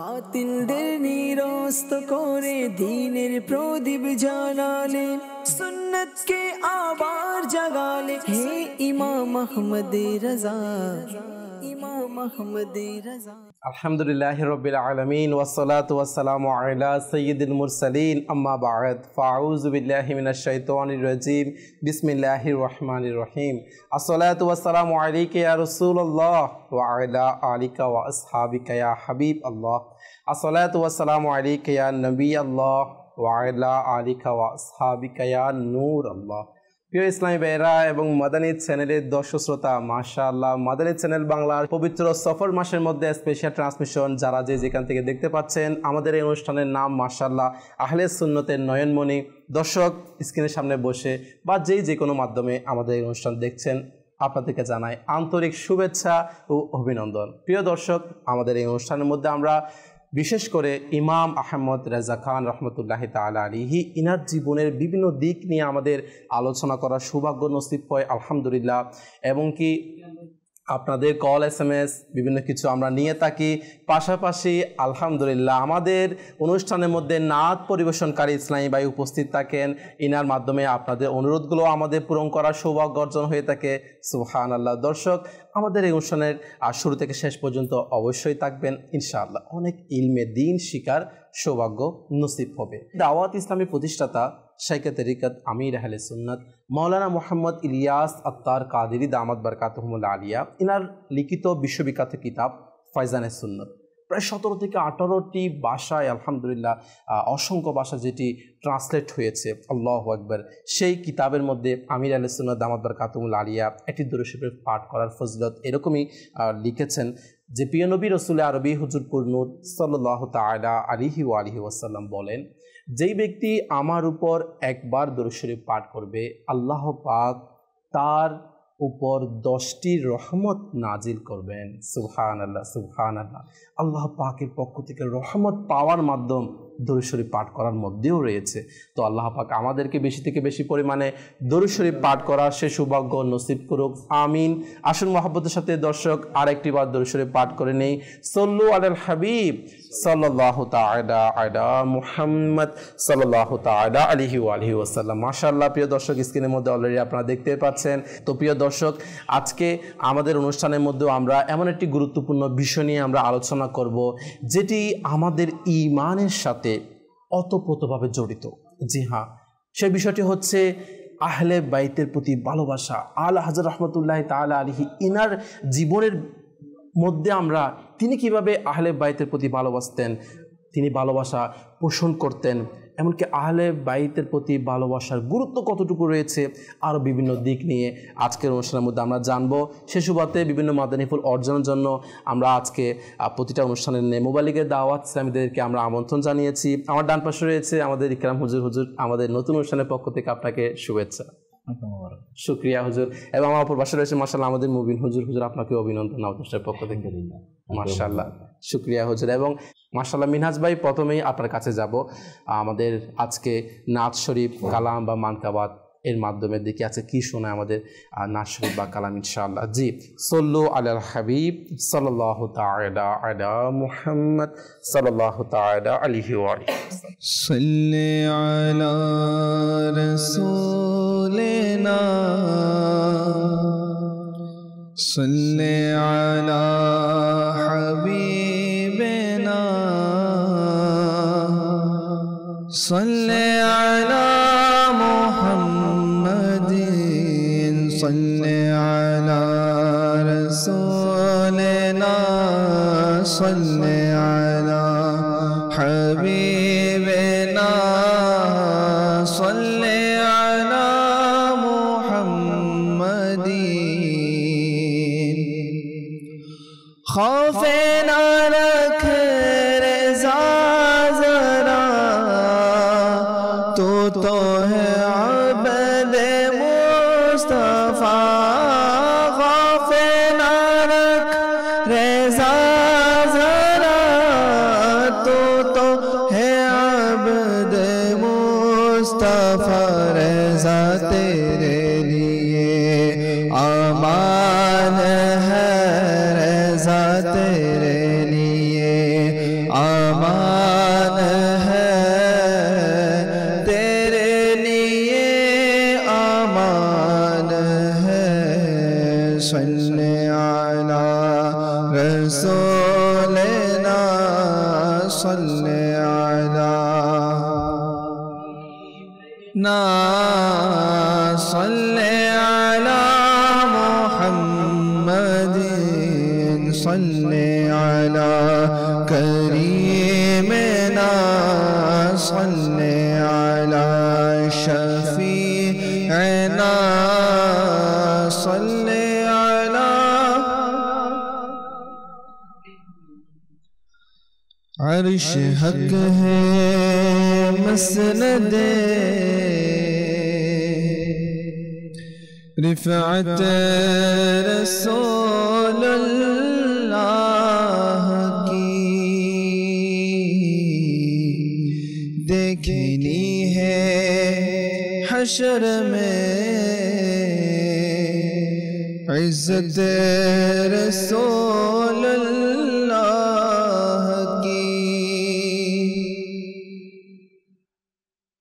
বাতিলদের নিরস্ত করে দ্বীনের প্রদীপ জ্বালালে, সুন্নতকে আবার জাগালে, হে ইমাম আহমদ রাজা, ইমাম আহমদ রাজা। আলহামদুলিল্লাহি রাব্বিল আলামিন ওয়াসসালাতু ওয়াসসালামু আলা সাইয়্যিদিল মুরসালিন আম্মা বা'দ ফাআউযু বিল্লাহি মিনাশ শাইতানির রাজীম বিসমিল্লাহির রহমানির রহিম। আসসালাতু ওয়াসসালামু আলাইকা ইয়া রাসূলুল্লাহ ওয়া আলা আলিকা ওয়া আসহাবিকা ইয়া হাবিব আল্লাহ। আসসালাতু ওয়াসসালামু আলাইকা ইয়া নবী আল্লাহ ওয়া আলা আলিকা ওয়া আসহাবিকা ইয়া নূর আল্লাহ। প্রিয় ইসলামী ভাইয়েরা এবং মাদানী চ্যানেলের দর্শক শ্রোতা, মাশাআল্লাহ মাদানী চ্যানেল বাংলার পবিত্র সফর মাসের মধ্যে স্পেশাল ট্রান্সমিশন যারা যেখান থেকে দেখতে পাচ্ছেন, আমাদের এই অনুষ্ঠানের নাম মাশাআল্লাহ আহলে সুন্নতের নয়নমণি। দর্শক স্ক্রিনের সামনে বসে বা যে কোনো মাধ্যমে আমাদের এই অনুষ্ঠান দেখছেন, আপনাদেরকে জানাই আন্তরিক শুভেচ্ছা ও অভিনন্দন। প্রিয় দর্শক, আমাদের এই অনুষ্ঠানের মধ্যে আমরা বিশেষ করে ইমাম আহমদ রেজা খান রহমতুল্লাহি তাআলা আলাইহি ইনার জীবনের বিভিন্ন দিক নিয়ে আমাদের আলোচনা করার সৌভাগ্য নসিব হয় আলহামদুলিল্লাহ। এবং কি আপনাদের কল SMS বিভিন্ন কিছু আমরা নিয়ে থাকি। পাশাপাশি আলহামদুলিল্লাহ আমাদের অনুষ্ঠানের মধ্যে নাত পরিবেশনকারী ইসলামী ভাই উপস্থিত থাকেন, ইনার মাধ্যমে আপনাদের অনুরোধগুলো আমাদের পূরণ করার সৌভাগ্য অর্জন হয়ে থাকে। সুবহানাল্লাহ। দর্শক, আমাদের এই অনুষ্ঠানের শুরু থেকে শেষ পর্যন্ত অবশ্যই থাকবেন ইনশাআল্লাহ। অনেক ইলমে দিন শিকার সৌভাগ্য নসিব হবে। দাওয়াত ইসলামী প্রতিষ্ঠাতা শাইখে তরিকত আমির আহলে সুন্নাত মাওলানা মোহাম্মদ ইলিয়াস আত্তার কাদেরী দামাত বরকাতুহুল আলিয়া, ইনার লিখিত বিশ্ববিখ্যাত কিতাব ফায়জানে সুন্নাত প্রায় 17 থেকে 18টি ভাষায় আলহামদুলিল্লাহ অসংখ্য ভাষা যেটি ট্রান্সলেট হয়েছে, আল্লাহু আকবার। সেই কিতাবের মধ্যে আমির আহলে সুন্নাত দামাত বরকাতুহুল আলিয়া একটি দুরূদ শরীফ পাঠ করার ফজিলত এরকমই লিখেছেন যে প্রিয় নবী রাসূল আরবি হুজুর পুরনুর সাল্লাল্লাহু তাআলা আলাইহি ওয়া আলিহি ওয়াসাল্লাম বলেন, যেই ব্যক্তি আমার উপর একবার দুরূদ শরীফ পাঠ করবে, আল্লাহ পাক তার উপর 10টি রহমত নাজিল করবেন। সুবহানাল্লাহ সুবহানাল্লাহ। আল্লাহ পাকের পক্ষ থেকে রহমত পাওয়ার মাধ্যম দরুদ শরীফ পাঠ করার মধ্যেও রয়েছে। তো আল্লাহ পাক আমাদেরকে বেশি থেকে বেশি পরিমাণে দরুদ শরীফ পাঠ করার সে সৌভাগ্য নসিব করুক, আমিন। আসুন মহব্বতের সাথে দর্শক আরেকটি বার দরুদ শরীফ পাঠ করে নেই। সল্লু আলাল হাবিব সাল্লাল্লাহু তাআলা আলা মুহাম্মদ সাল্লাল্লাহু তাআলা আলাইহি ওয়া আলিহি ওয়াসাল্লাম। মাশাআল্লাহ। প্রিয় দর্শক, স্ক্রিনের মধ্যে অলরেডি আপনারা দেখতে পাচ্ছেন। তো প্রিয় দর্শক, আজকে আমাদের অনুষ্ঠানের মধ্যেও আমরা এমন একটি গুরুত্বপূর্ণ বিষয় নিয়ে আমরা আলোচনা করব যেটি আমাদের ঈমানের সাথে অতপ্রতভাবে জড়িত। জি হ্যাঁ, সেই বিষয়টি হচ্ছে আহলে বাইতের প্রতি ভালোবাসা। আলা হযরত রাহমাতুল্লাহি তাআলা আলাইহি ইনার জীবনের মধ্যে আমরা তিনি কিভাবে আহলে বাইতের প্রতি ভালোবাসতেন, তিনি ভালোবাসা পোষণ করতেন, এমনকি আহলে বাইতের প্রতি ভালোবাসার গুরুত্ব কতটুকু রয়েছে, আরও বিভিন্ন দিক নিয়ে আজকের অনুষ্ঠানের মধ্যে আমরা জানবো। সে সুবাদে বিভিন্ন মাদানী ফুল অর্জনের জন্য আমরা আজকে প্রতিটা অনুষ্ঠানের মোবাইলিকের দাওয়াত ইসলামীদেরকে আমরা আমন্ত্রণ জানিয়েছি। আমার ডান পাশে রয়েছে আমাদের ইকরাম হুজুর। হুজুর, আমাদের নতুন অনুষ্ঠানের পক্ষ থেকে আপনাকে শুভেচ্ছা। শুকরিয়া হুজুর। এবং আমার অপর পাশে রয়েছে মাশাআল্লাহ আমাদের মুবিন হুজুর। হুজুর, আপনাকে অভিনন্দন আমাদের পক্ষ থেকে। মাশাআল্লাহ, শুকরিয়া হুজুর। এবং মাশাআল্লাহ মিনহাজ ভাই, প্রথমেই আপনার কাছে যাব। আমাদের আজকে নাত শরীফ, কালাম বা মানকাবাত এর মাধ্যমে দেখি আছে কি শোনায় আমাদের নাত শরীফ বা কালাম ইনশাআল্লাহ। জি, সল্লু আলাল হাবিব সাল্লাল্লাহু তাআলা আলা মুহাম্মদ সাল্লাল্লাহু তাআলা আলাইহি ওয়া আলিহি সাল্লি আলা রাসূলিনা সাল্লি আলা হাবিবিনা সাল্লি আলা মুহাম্মাদিন সাল্লি আলা রাসূলিনা সাল্লি আলা হাবিবিনা সাল্লি আলা মুহাম্মাদিন। खौफे न रख रज़ा ज़रा, तो है अब्द मुस्तफ़ा। खौफे न रख रज़ा ज़रा, तो है अब्द मुस्तफ़ा। रज़ा तेरे लिए अमान है, रज़ा तेरे लिए امان ہے تیرے لیے امان ہے صلی علی رسولنا صلی علی صلی علی محمد صلی علی کریمنا صلی علی شفیعنا صلی علی عرش حق ہے مسند رفعت رسول اللہ کی دیکھنی ہے حشر میں عزت رسول اللہ کی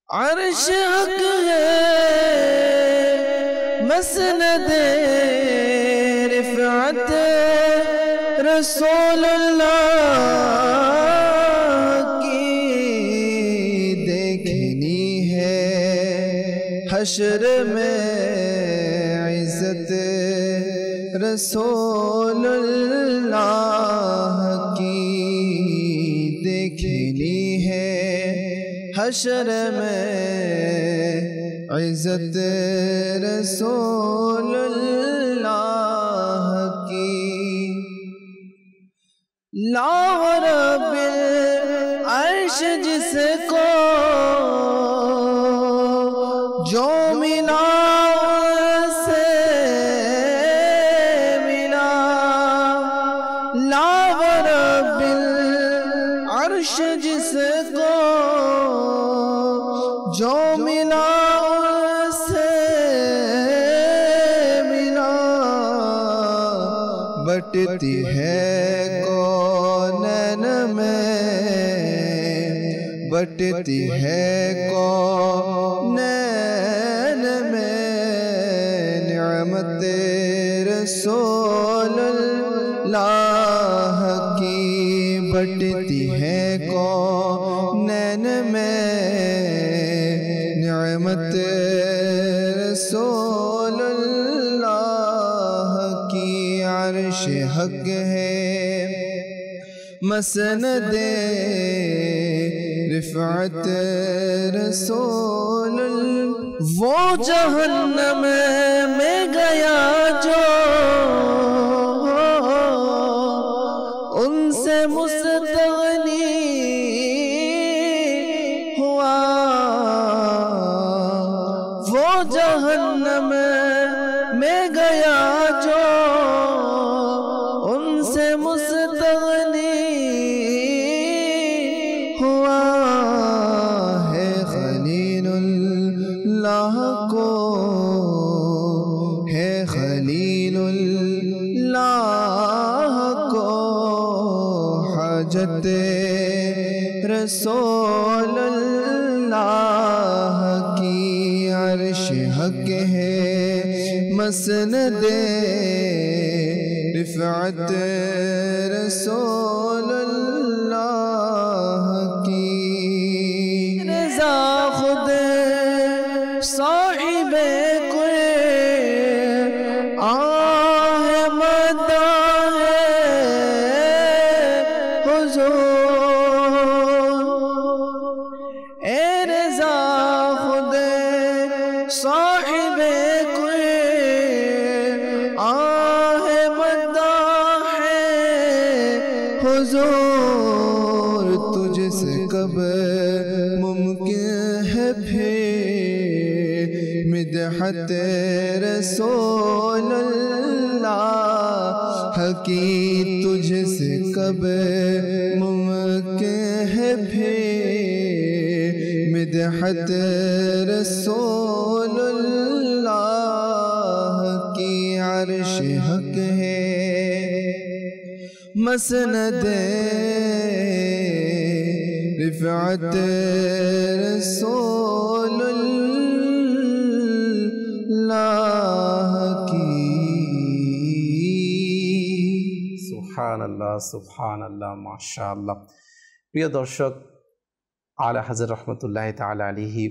عرش حق ہے مسند رفعت رسول اللہ کی دیکھنی ہے حشر میں عزت رسول اللہ کی دیکھنی ہے حشر میں عزت رسول اللہ کی لاہ رب العرش جس کو جو ملا سے ملا لاہ رب العرش جس کو جو ملا بٹتی ہے کونین میں بٹتی ہے کونین میں نعمت رسول اللہ کی بٹتی ہے کونین میں نعمت رسول اللہ کی عرش حق ہے مسند رفعت رسول وہ جہنم میں گیا جو ان سے مستغنی ہوا وہ جہنم میں گیا جو ان سے مستغنی ہوا ہے خلیل اللہ کو ہے خلیل اللہ کو حاجت رسول اللہ کی عرش حق ہے مسند رفعت رسول اللہ کی رضا خود صاحب کوئی آہ مداح حضور اے رضا خود صاحب کوئی آہ مداح حضور تجھ سے کب ممکن ہے پھر مدحت رسول اللہ کی تجھ سے کب ممکن ہے پھر مدحت رسول اللہ کی عرش حق ہے مسند रिफ़अत रसूलुल्लाह की। সুবহানাল্লাহ, সুবহানাল্লাহ, মাশাআল্লাহ। প্রিয় দর্শক, আলা হযরত রাহমাতুল্লাহি তাআলা আলাইহি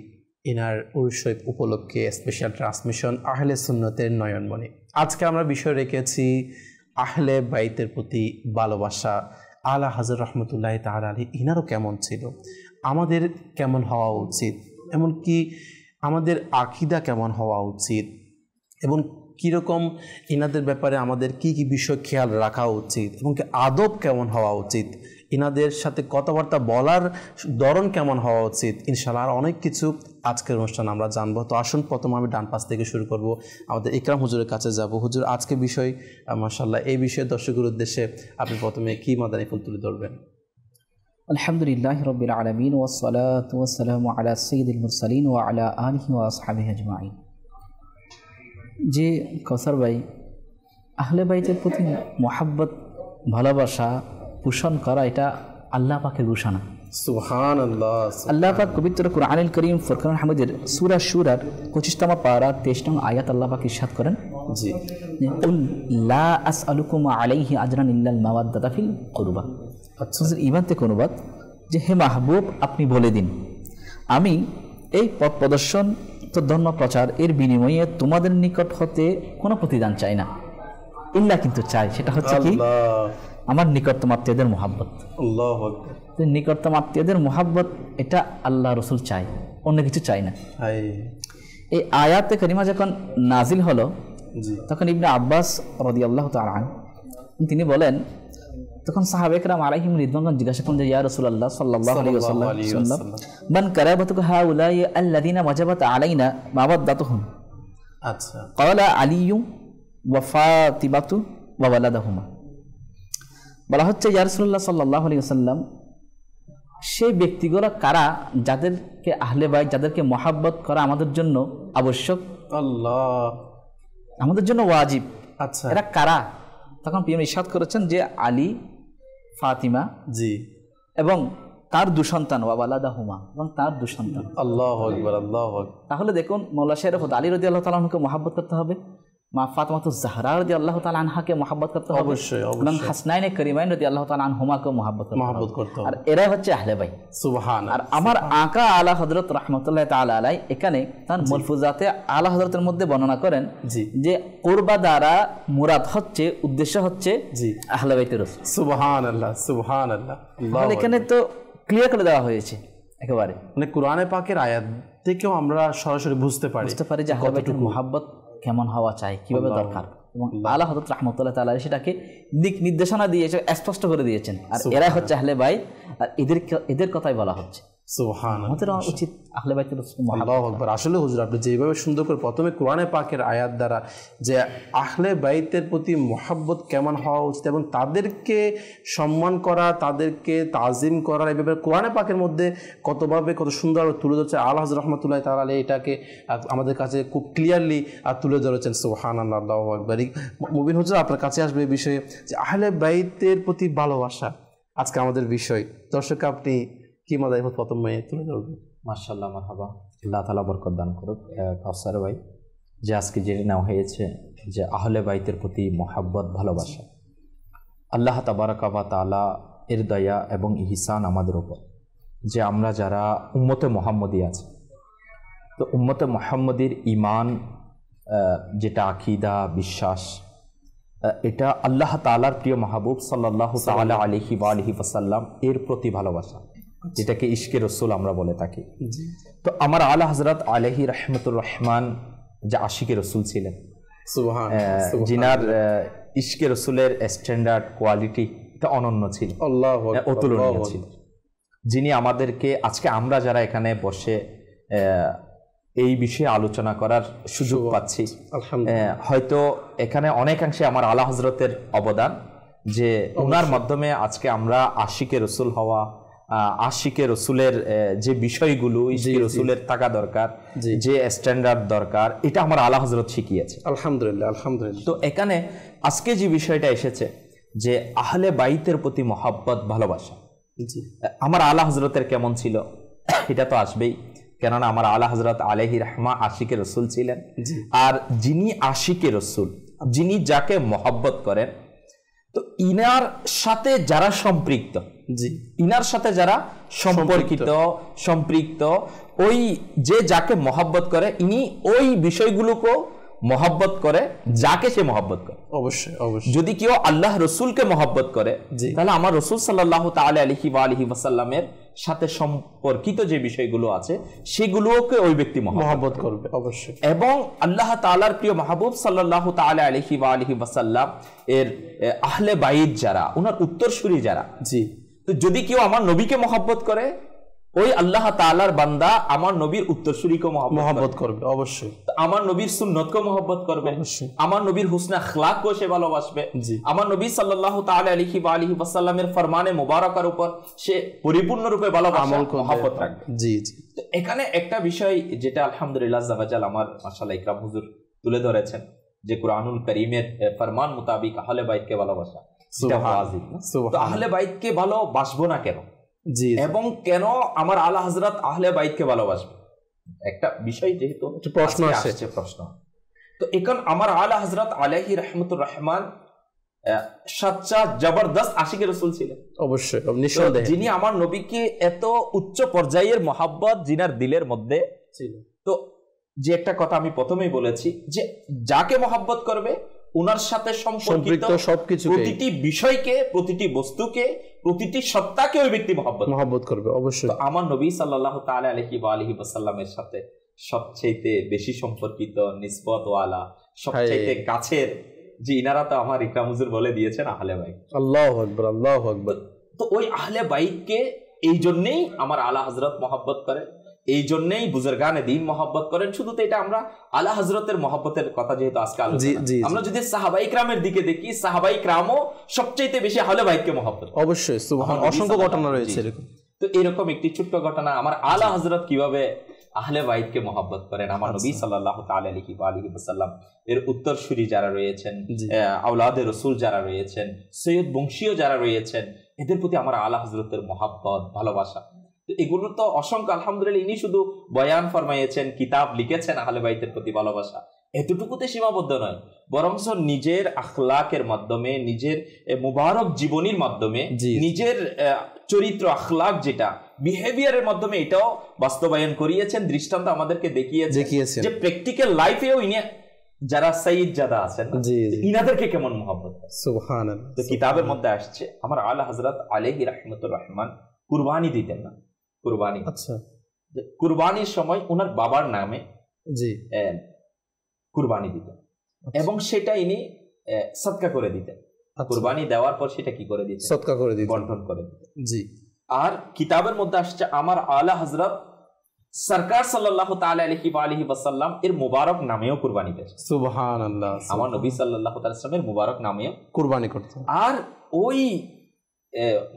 ইনার উরুস উপলক্ষে স্পেশাল ট্রান্সমিশন আহলে সুন্নতের নয়নমণি। আজকে আমরা বিষয় রেখেছি আহলে বাইতের প্রতি ভালোবাসা। আলা হযরত রাহমাতুল্লাহি তাআলা আলাইহি ইনারও কেমন ছিল, আমাদের কেমন হওয়া উচিত, এমনকি আমাদের আকীদা কেমন হওয়া উচিত এবং কীরকম ইনাদের ব্যাপারে আমাদের কি কি বিষয় খেয়াল রাখা উচিত এবং কি আদব কেমন হওয়া উচিত, ইনাদের সাথে কথাবার্তা বলার ধরন কেমন হওয়া উচিত, ইনশাআল্লাহ আর অনেক কিছু আজকের অনুষ্ঠান আমরা জানবো। তো আসুন প্রথমে আমি ডান পাশ থেকে শুরু করব, আমাদের ইকরাম হুজুরের কাছে যাব। হুজুর, আজকে বিষয় মাশাআল্লাহ, এই বিষয়ে দর্শকের উদ্দেশ্যে আপনি প্রথমে কি মাদানী ফুল তুলে ধরবেন? আলহামদুলিল্লাহি রাব্বিল আলামিন ওয়াসসালাতু ওয়াসসালামু আলা সাইয়্যিদিল মুরসালিন ওয়া আলা আলিহি ওয়া আসহাবিহি আজমাইন। যে কাউসার ভাই, আহলে বাইতের প্রতি মহাব্বত, ভালোবাসা পোষণ করা, এটা আল্লাহ পাকের ঘোষণা। সুবহানাল্লাহ। আল্লাহ পাক পবিত্র কুরআনুল কারীম ফুরকানুল হামিদের সূরা শুরার 25তম পারা 23নং আয়াত আল্লাহ পাক ইরশাদ করেন, জি, কুল লা আসআলুকুম আলাইহি আজরান ইল্লাল মাওয়াদ্দাতা ফিল কুরবা। আচ্ছা, ঈমান থেকে অনুবাদ যে হে মাহবুব, আপনি বলে দিন, আমি এই পথ প্রদর্শন তো ধর্ম প্রচার এর বিনিময়ে তোমাদের নিকট হতে কোনো প্রতিদান চাই না, ইল্লা কিন্তু চাই, সেটা হচ্ছে কি আমার নিকটতম আত্মীয়দের মোহাব্বত। আল্লাহু আকবার। নিকটতম আত্মীয়দের মোহাব্বত এটা আল্লাহ রসুল চাই, অন্য কিছু চাই না। এই আয়াতে কারিমা যখন নাজিল হলো তখন ইবনে আব্বাস রাদিয়াল্লাহু তাআলা আনহু তিনি বলেন, তখন সাহাবায়ে কেরাম আলাইহিম রিদওয়ান জিজ্ঞাসা করেন যে ইয়া রাসূলুল্লাহ সাল্লাল্লাহু আলাইহি ওয়াসাল্লাম মান কারাবাতুকা হাউলাই আল্লাযিনা ওয়াজাবাত আলাইনা মাওয়াদ্দাতুহুম। আচ্ছা, ক্বালা আলিয়্যু ওয়া ফাতিমাতু ওয়া ওয়ালাদুহুমা। বলা হচ্ছে ইয়া রাসূলুল্লাহ সাল্লাল্লাহু আলাইহি ওয়াসাল্লাম, সেই ব্যক্তিগুলো কারা যাদেরকে আহলে বাইত, যাদেরকে মহাব্বত করা আমাদের জন্য আবশ্যক, আল্লাহ আমাদের জন্য ওয়াজিব। আচ্ছা, এরা কারা? তখন প্রিয় ইরশাদ করেছেন যে আলী, ফাতিমা, জি, এবং তার দুসন্তান ওয়ালাদাহুমা, এবং তার দুসন্তান। আল্লাহু আকবার, আল্লাহু আকবার। তাহলে দেখুন, মওলা শায়খ আলী রাদিয়াল্লাহু তাআলা আনহুকে মহাব্বত করতে হবে, মা ফাতিমাতুজ জাহরা রাদিয়াল্লাহু তাআলা আনহাকে মহাব্বত করতে হবে, অবশ্যই এবং হাসনাইনে করিমাইন রাদিয়াল্লাহু তাআলা আনহুমাকে মহাব্বত করতে হবে। আর এরা হচ্ছে আহলে বাইত। সুবহানাল্লাহ। আর আমার আকা আলা হযরত রাহমাতুল্লাহি তাআলা আলাই এখানে তার মালফুজাতে আলা হযরতের মধ্যে বর্ণনা করেন যে কুরবা দ্বারা মুরাদ হচ্ছে, উদ্দেশ্য হচ্ছে আহলে বাইতের রাসূল। সুবহানাল্লাহ, সুবহানাল্লাহ। তাহলে এখানে তো ক্লিয়ার করে দেওয়া হয়েছে একেবারে, মানে কোরআনে পাকের আয়াত থেকেও আমরা সরাসরি বুঝতে পারি যে আহলে বাইতের মুহাব্বত কেমন হওয়া চাই, কিভাবে দরকার, এবং আলা হযরত রাহমাতুল্লাহি তাআলা সেটাকে দিক নির্দেশনা দিয়ে স্পষ্ট করে দিয়েছেন। আর এরা হচ্ছে আহলে বাইত, আর এদের কথাই বলা হচ্ছে। সুবহানাল্লাহ। আমাদের উচিত আহলে বাইতের মুহাব্বত। আল্লাহু আকবার। আসলে হুজুর, আপনি যেভাবে সুন্দর করে প্রথমে কোরআনে পাকের আয়াত দ্বারা যে আহলে বাইতের প্রতি মুহাব্বত কেমন হওয়া উচিত এবং তাদেরকে সম্মান করা, তাদেরকে তাজিম করা, এই ব্যাপারে কোরআনে পাকের মধ্যে কতভাবে কত সুন্দরভাবে তুলে ধরছে আলা হযরত রাহমাতুল্লাহি তাআলা আলাইহি, এটাকে আমাদের কাছে খুব ক্লিয়ারলি তুলে ধরেছেন। সুবহানাল্লাহ, আল্লাহু আকবার। মুবিন হুজুর, আপনার কাছে আসবে এই বিষয়ে যে আহলে বাইতের প্রতি ভালোবাসা আজকে আমাদের বিষয়। দর্শক, আপনি কি মাদানী ফুল প্রথমে তুলে ধরবেন? মাশাআল্লাহ, মারহাবা। আল্লাহ তাআলা বরকত দান করুক। কাউসার ভাই, যে আজকে জেনে নেওয়া হয়েছে যে আহলে বাইতের প্রতি মহাব্বত, ভালোবাসা, আল্লাহ তাবারাকা ওয়া তাআলা এর দয়া এবং ইহসান আমাদের উপর, যে আমরা যারা উম্মতে মুহাম্মদী আছে, তো উম্মতে মুহাম্মদীর ঈমান যেটা আকীদা, বিশ্বাস, এটা আল্লাহ তাআলার প্রিয় মাহবুব সাল্লাল্লাহু তাআলা আলাইহি ওয়া আলিহি ওয়াসাল্লাম এর প্রতি ভালোবাসা, যেটাকে ইশকে রসুল আমরা বলে থাকি। তো আমার আলা হযরত আলাইহি রাহমাতুর রহমান যে আশিকে রসুল ছিলেন, যিনার ইশকে রসুলের স্ট্যান্ডার্ড, কোয়ালিটি এটা অনন্য ছিল, অতুলনীয় ছিল, যিনি আমাদেরকে আজকে আমরা যারা এখানে বসে এই বিষয়ে আলোচনা করার সুযোগ পাচ্ছি, হয়তো এখানে অনেকাংশে আমার আলা হযরতের অবদান, যে ওনার মাধ্যমে আজকে আমরা আশিকে রসুল হওয়া, আশিকে রসুলের যে বিষয়গুলো ইশকে রসুলের থাকা দরকার, যে স্ট্যান্ডার্ড দরকার, এটা আমার আলা হযরত শিখিয়েছে। আলহামদুলিল্লাহ, আলহামদুলিল্লাহ। তো এখানে আজকে যে বিষয়টা এসেছে যে আহলে বাইতের প্রতি মহাব্বত, ভালোবাসা, আমার আলা হজরতের কেমন ছিল এটা তো আসবেই, কেননা আমার আলা হজরত আলাইহি রাহমা আশিকে রসুল ছিলেন। আর যিনি আশিকে রসুল, যিনি যাকে মহব্বত করেন, তো ইনার সাথে যারা সম্পৃক্ত, ইনার সাথে যারা সম্পৃক্ত ওই যে যাকে মহব্বত করে, ইনি ওই বিষয়গুলোকে মহব্বত করে যাকে সে মহব্বত করে। অবশ্যই অবশ্যই। যদি কেউ আল্লাহ রসুলকে মহব্বত করে, তাহলে আমার রসুল সাল্লাল্লাহু তাআলা আলাইহি ওয়া আলিহি ওয়াসাল্লামের সাথে সম্পর্কিত যে বিষয়গুলো আছে সেগুলোকে ওই ব্যক্তি মহব্বত করবে অবশ্যই। এবং আল্লাহ তাআলার প্রিয় মাহবুব সাল্লাল্লাহু তাআলা আলাইহি ওয়া আলিহি ওয়াসাল্লাম এর আহলে বাইত যারা, ওনার উত্তরসূরি যারা, তো যদি কেউ আমার নবীকে মহব্বত করে, ওই আল্লাহ তাআলার বান্দা আমার নবীর উত্তরসূরিকে মহব্বত করবে অবশ্যই। আমার নবীর সুন্নতকে মহব্বত করবে, আমার নবীর হুসনে আখলাককে সে ভালোবাসবে, আমার নবী সাল্লাল্লাহু তাআলা আলাইহি ওয়া আলিহি ওয়াসাল্লামের ফরমানে মুবারাকার উপর সে পরিপূর্ণরূপে ভালোবাসা মহব্বত রাখবে। তো এখানে একটা বিষয় যেটা আলহামদুলিল্লাহ জাওয়াজাল আমার মাশাআল্লাহ ইকরাম হুজুর তুলে ধরেছেন, যে কুরআনুল কারীমের ফরমান মোতাবেক আহলে বাইতকে ভালোবাসা, এটা ওয়াজিব। তো আহলে বাইতকে ভালোবাসবো না কেন, এবং কেন আমার আলা হযরত আহলে বাইতকে ভালোবাসবে, একটা বিষয় যেহেতু প্রশ্ন আসছে, প্রশ্ন। তো এখন আমার আলা হযরত আলাইহি রাহমাতুর রহমান সচ্চা জবরদস্ত আশিকে রাসূল ছিলেন অবশ্যই, নিঃসন্দেহে, যিনি আমার নবীকে এত উচ্চ পর্যায়ের মহব্বত জিনার দিলের মধ্যে ছিল। তো যে একটা কথা আমি প্রথমেই বলেছি, যে যাকে মহব্বত করবে ওনার সাথে সম্পর্কিত সবকিছু, প্রতিটি বিষয়কে, প্রতিটি বস্তুকে, প্রতিটি সত্তাকে ওই ব্যক্তি মহব্বত করবে অবশ্যই। আমার নবী সাল্লাল্লাহু তাআলা আলাইহি ওয়া আলিহি ওয়াসাল্লামের সাথে সবচেয়ে বেশি সম্পর্কিত, নিসবত ওয়ালা, সবচেয়ে কাছের, যে ইনারা তো আমার ইকরাম হুজুর বলে দিয়েছেন আহলে বাইত। আল্লাহু আকবার, আল্লাহু আকবার। তো ওই আহলে বাইতকে এই জন্যই আমার আলা হযরত মহব্বত করে, এই জন্যই বুজুর্গানে দ্বীন মহব্বত করেন। শুধু তো এটা আমরা আলা হযরতের মহব্বতের কথা যেহেতু আজকে আলোচনা, আমরা যদি সাহাবায়ে ইকরামের দিকে দেখি, সাহাবায়ে ইকরামও সবচেয়ে বেশি আহলে বাইতকে মহব্বত অবশ্যই। সুবহান, অসংখ্য ঘটনা রয়েছে এরকম। তো এরকম একটি ছোট্ট ঘটনা, আমার আলা হযরত কিভাবে আহলে বাইতকে মহব্বত করেন, আমার নবী সাল্লাল্লাহু তাআলা আলাইহি ওয়া আলিহি ওয়াসাল্লাম এর উত্তরসূরি যারা রয়েছেন, আওলাদে রাসূল যারা রয়েছেন, সৈয়দ বংশীয় যারা রয়েছেন, এদের প্রতি আমার আলা হযরতের মহব্বত, ভালোবাসা, এগুলো তো অসংখ্য। আলহামদুলিল্লাহ, ইনি শুধু বয়ান ফরমাইয়েছেন, কিতাব লিখেছেন আহলে বাইতের প্রতি ভালোবাসা, এতটুকুতে সীমাবদ্ধ নয়, বরং নিজের আখলাকের মাধ্যমে, নিজের মুবারক জীবনীর মাধ্যমে, নিজের চরিত্র আখলাক যেটা বিহেভিয়ারের মাধ্যমে এটাও বাস্তবায়ন করিয়েছেন, দৃষ্টান্ত আমাদেরকে দেখিয়েছেন, যে প্র্যাকটিক্যাল লাইফেও ইনি যারা সাইয়্যিদ জাদা আছেন ইনাদেরকে কেমন মহব্বত। সুবহানাল্লাহ। তো কিতাবের মধ্যে আসছে আমার আলা হযরত আলাইহি রাহমাতুর রহমান কুরবানি দিতেন না, কুরবানি, আচ্ছা, কুরবানির সময় ওনার বাবার নামে কুরবানি দিতেন, এবং সেটা ইনি সদকা করে দিতেন। কুরবানি দেওয়ার পর সেটা কি করে দিতেন? সদকা করে দিতেন, বন্টন করে দিতেন। জি। আর কিতাবের মধ্যে আসছে আমার আলা হযরত সরকার সাল্লাল্লাহু তাআলা আলাইহি ওয়া আলিহি ওয়াসাল্লাম এর মুবারক নামেও কুরবানি দিতেন। সুবহানাল্লাহ। আমার নবী সাল্লাল্লাহু তাআলা সাল্লামের মুবারক নামেও কুরবানি করতেন। আর ওই